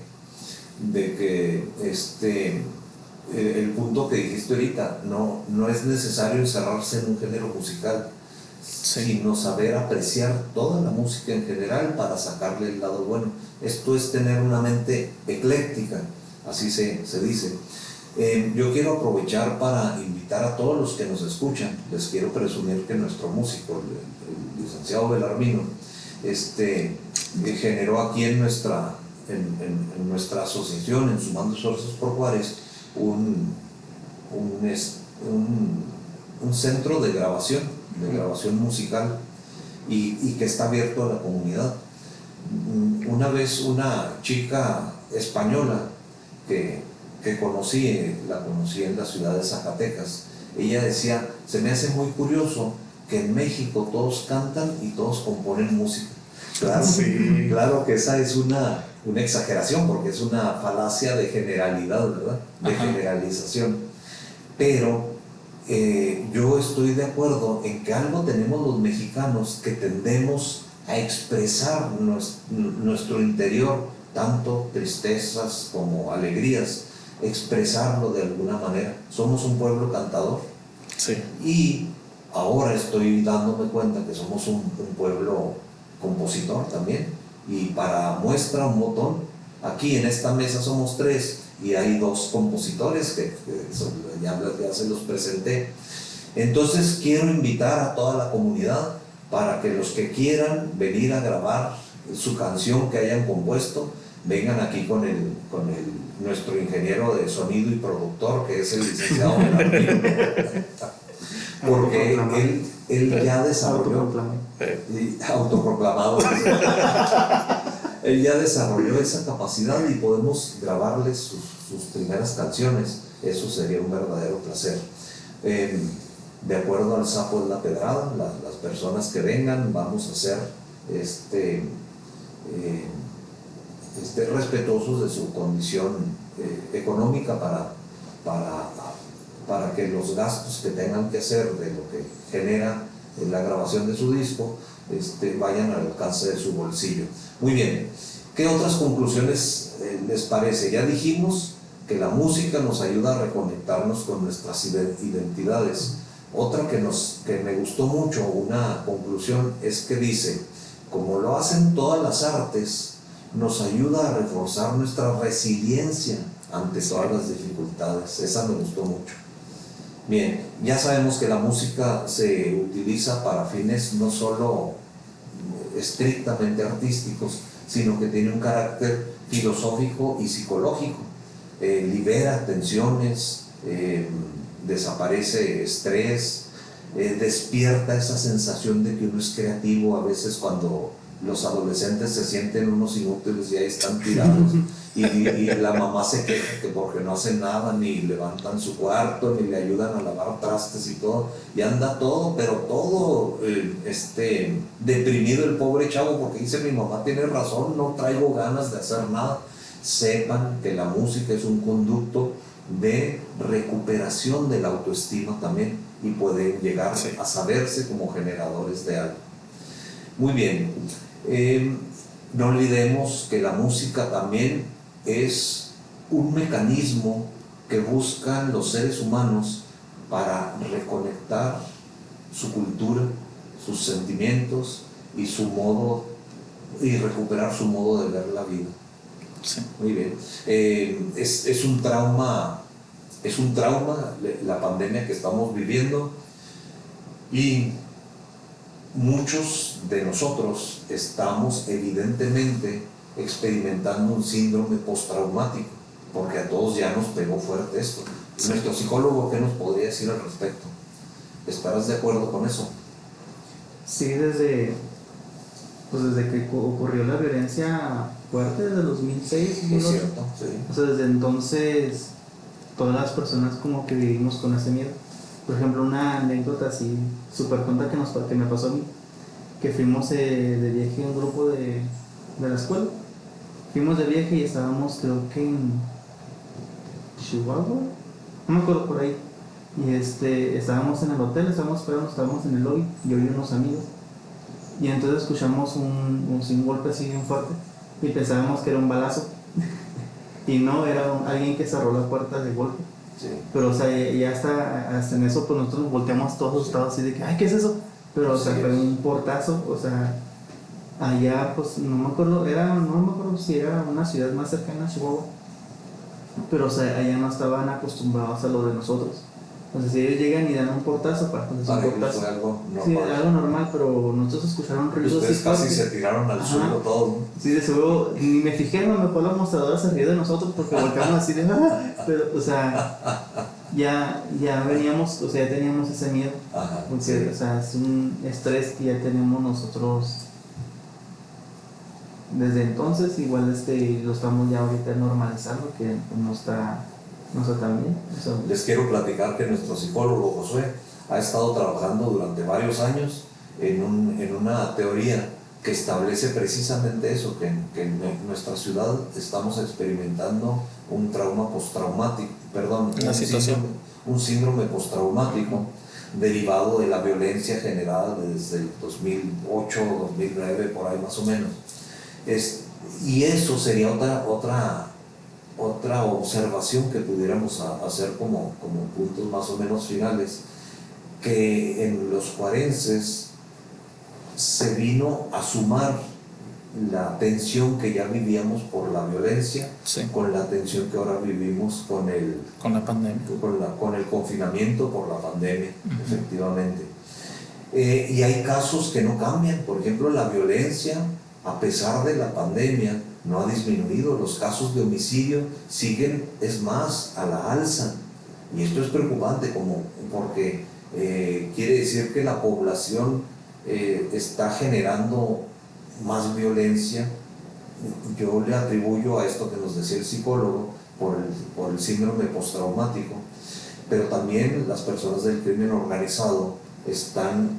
el punto que dijiste ahorita, no es necesario encerrarse en un género musical, Sí. sino saber apreciar toda la música en general para sacarle el lado bueno. Esto es tener una mente ecléctica, así se dice. Yo quiero aprovechar para invitar a todos los que nos escuchan. Les quiero presumir que nuestro músico, el licenciado Belarmino, generó aquí en nuestra asociación, en Sumando Esfuerzos por Juárez, un centro de grabación musical, y que está abierto a la comunidad. Una vez una chica española que la conocí en la ciudad de Zacatecas, ella decía: se me hace muy curioso que en México todos cantan y todos componen música. Claro, Sí. Claro que esa es una exageración, porque es una falacia de generalidad, ¿verdad? De Ajá. generalización. Pero yo estoy de acuerdo en que algo tenemos los mexicanos, que tendemos a expresar nuestro interior, tanto tristezas como alegrías, expresarlo de alguna manera. Somos un pueblo cantador. Sí. Y ahora estoy dándome cuenta que somos un pueblo compositor también. Y para muestra un botón, aquí en esta mesa somos 3 y hay 2 compositores que ya se los presenté. Entonces quiero invitar a toda la comunidad para que los que quieran venir a grabar su canción que hayan compuesto, vengan aquí con nuestro ingeniero de sonido y productor, que es el licenciado Belarmino. Porque él ya desarrolló, autoproclamado, él ya desarrolló esa capacidad y podemos grabarles sus primeras canciones. Eso sería un verdadero placer. De acuerdo al Sapo es la Pedrada, las personas que vengan, vamos a ser respetuosos de su condición económica para que los gastos que tengan que hacer de lo que genera la grabación de su disco vayan al alcance de su bolsillo. Muy bien, ¿qué otras conclusiones les parece? Ya dijimos que la música nos ayuda a reconectarnos con nuestras identidades. Otra que me gustó mucho, una conclusión, es que dice: como lo hacen todas las artes, nos ayuda a reforzar nuestra resiliencia ante todas las dificultades. Esa me gustó mucho. Bien, ya sabemos que la música se utiliza para fines no solo estrictamente artísticos, sino que tiene un carácter filosófico y psicológico. Libera tensiones, desaparece estrés, despierta esa sensación de que uno es creativo. A veces cuando los adolescentes se sienten unos inútiles y ahí están tirados, y la mamá se queja que porque no hacen nada, ni levantan su cuarto, ni le ayudan a lavar trastes y todo, y anda todo, pero todo deprimido el pobre chavo, porque dice: mi mamá tiene razón, no traigo ganas de hacer nada. Sepan que la música es un conducto de recuperación de la autoestima también, y pueden llegar a saberse como generadores de algo. Muy bien. No olvidemos que la música también es un mecanismo que buscan los seres humanos para reconectar su cultura, sus sentimientos y recuperar su modo de ver la vida. Sí. Muy bien. Es un trauma la pandemia que estamos viviendo, y muchos de nosotros estamos evidentemente experimentando un síndrome postraumático, porque a todos ya nos pegó fuerte esto. Sí. Nuestro psicólogo, ¿qué nos podría decir al respecto? ¿Estarás de acuerdo con eso? Sí, desde que ocurrió la violencia fuerte, desde 2006, Es 2008. cierto, sí. O sea, desde entonces todas las personas como que vivimos con ese miedo. Por ejemplo, una anécdota así súper tonta que me pasó a mí, que fuimos de viaje un grupo de la escuela. Fuimos de viaje y estábamos, creo que en Chihuahua, no me acuerdo, por ahí. Y estábamos en el hotel, estábamos en el lobby, yo y unos amigos. Y entonces escuchamos un golpe así bien fuerte y pensábamos que era un balazo. Y no, era alguien que cerró la puerta de golpe. Sí. Pero, o sea, ya hasta en eso, pues nosotros nos volteamos todos asustados así de que, ay, ¿qué es eso? Pero, o sea, Sí, fue un portazo, o sea, allá, pues, no me acuerdo si era una ciudad más cercana a Chihuahua, pero, o sea, allá no estaban acostumbrados a lo de nosotros. Entonces, si ellos llegan y dan un portazo, para un Para ellos portazo. fue algo normal. Sí, algo normal, pero nosotros escucharon ruidos así Ustedes casi fuertes. se tiraron al suelo todos, ¿no? Sí, de seguro, ni me fijé, no me fue la mostradora, se rió de nosotros porque volcaron así de pero, o sea, ya veníamos, o sea, ya teníamos ese miedo. Ajá, Porque, sí. o sea, es un estrés que ya tenemos nosotros desde entonces. Igual lo estamos ya ahorita normalizando, que no está tan bien. O sea, Les quiero platicar que nuestro psicólogo Josué ha estado trabajando durante varios años en una teoría que establece precisamente eso, que en nuestra ciudad estamos experimentando un trauma postraumático, un síndrome postraumático derivado de la violencia generada desde el 2008, 2009, por ahí más o menos. Y eso sería otra observación que pudiéramos hacer como puntos más o menos finales, que en los juarenses se vino a sumar la tensión que ya vivíamos por la violencia, Sí. con la tensión que ahora vivimos con la pandemia, con el confinamiento por la pandemia. Uh-huh. Efectivamente. Y hay casos que no cambian. Por ejemplo, la violencia, a pesar de la pandemia, no ha disminuido. Los casos de homicidio siguen, es más, a la alza. Y esto es preocupante, porque quiere decir que la población está generando más violencia. Yo le atribuyo a esto que nos decía el psicólogo por el síndrome postraumático, pero también las personas del crimen organizado están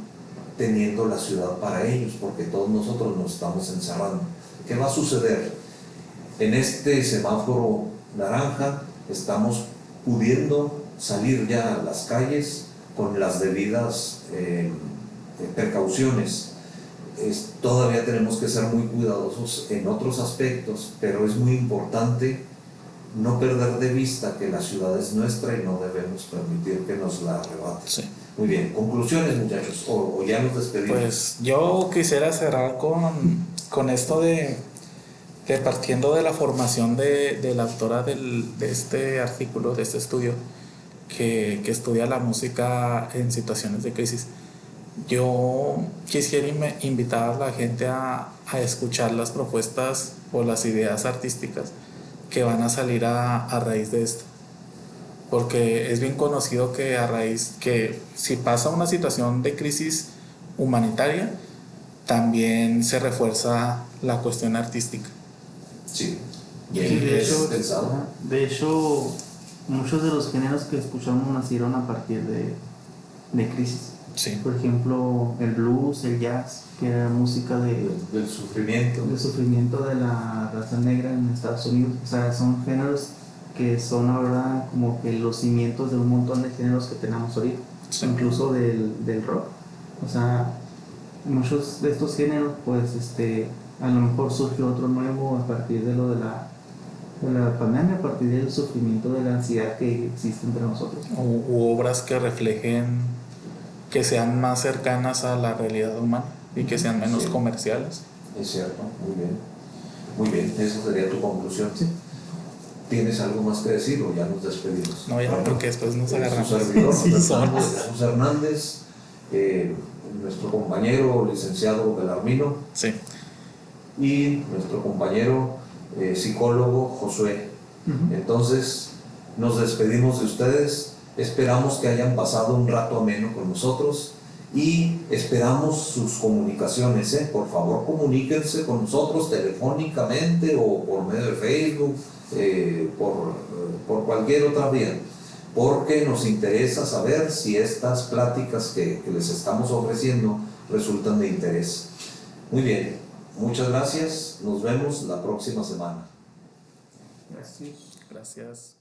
teniendo la ciudad para ellos, porque todos nosotros nos estamos encerrando. ¿Qué va a suceder? En este semáforo naranja estamos pudiendo salir ya a las calles con las debidas precauciones. Todavía tenemos que ser muy cuidadosos en otros aspectos, pero es muy importante no perder de vista que la ciudad es nuestra y no debemos permitir que nos la arrebate. Sí. Muy bien, conclusiones, muchachos, o ya nos despedimos. Pues yo quisiera cerrar con esto de partiendo de la formación de la autora de este artículo, de este estudio, que estudia la música en situaciones de crisis. Yo quisiera invitar a la gente a escuchar las propuestas o las ideas artísticas que van a salir a raíz de esto, porque es bien conocido que que si pasa una situación de crisis humanitaria, también se refuerza la cuestión artística. Sí. Y Sí, ahí de es hecho, pensado. ajá, de hecho, muchos de los géneros que escuchamos nacieron a partir de crisis. Sí. Por ejemplo, el blues, el jazz, que era música Del sufrimiento. del sufrimiento de la raza negra en Estados Unidos. O sea, son géneros que son ahora como que los cimientos de un montón de géneros que tenemos ahorita, Sí. incluso del rock. O sea, muchos de estos géneros, pues, a lo mejor surgió otro nuevo a partir de lo de la pandemia, a partir del sufrimiento de la ansiedad que existe entre nosotros. U obras que reflejen, que sean más cercanas a la realidad humana y que sean menos Sí. comerciales. Es cierto, muy bien. Muy bien, esa sería tu conclusión. Sí. ¿Tienes algo más que decir o ya nos despedimos? No, ya no, porque después nos agarramos. Su servidor, Sí, Jesús solos. Hernández, nuestro compañero licenciado Belarmino Sí. y nuestro compañero psicólogo Josué. Ujú. Entonces, nos despedimos de ustedes. Esperamos que hayan pasado un rato ameno con nosotros y esperamos sus comunicaciones. Por favor, comuníquense con nosotros telefónicamente o por medio de Facebook, por cualquier otra vía, porque nos interesa saber si estas pláticas que les estamos ofreciendo resultan de interés. Muy bien, muchas gracias. Nos vemos la próxima semana. Gracias. Gracias.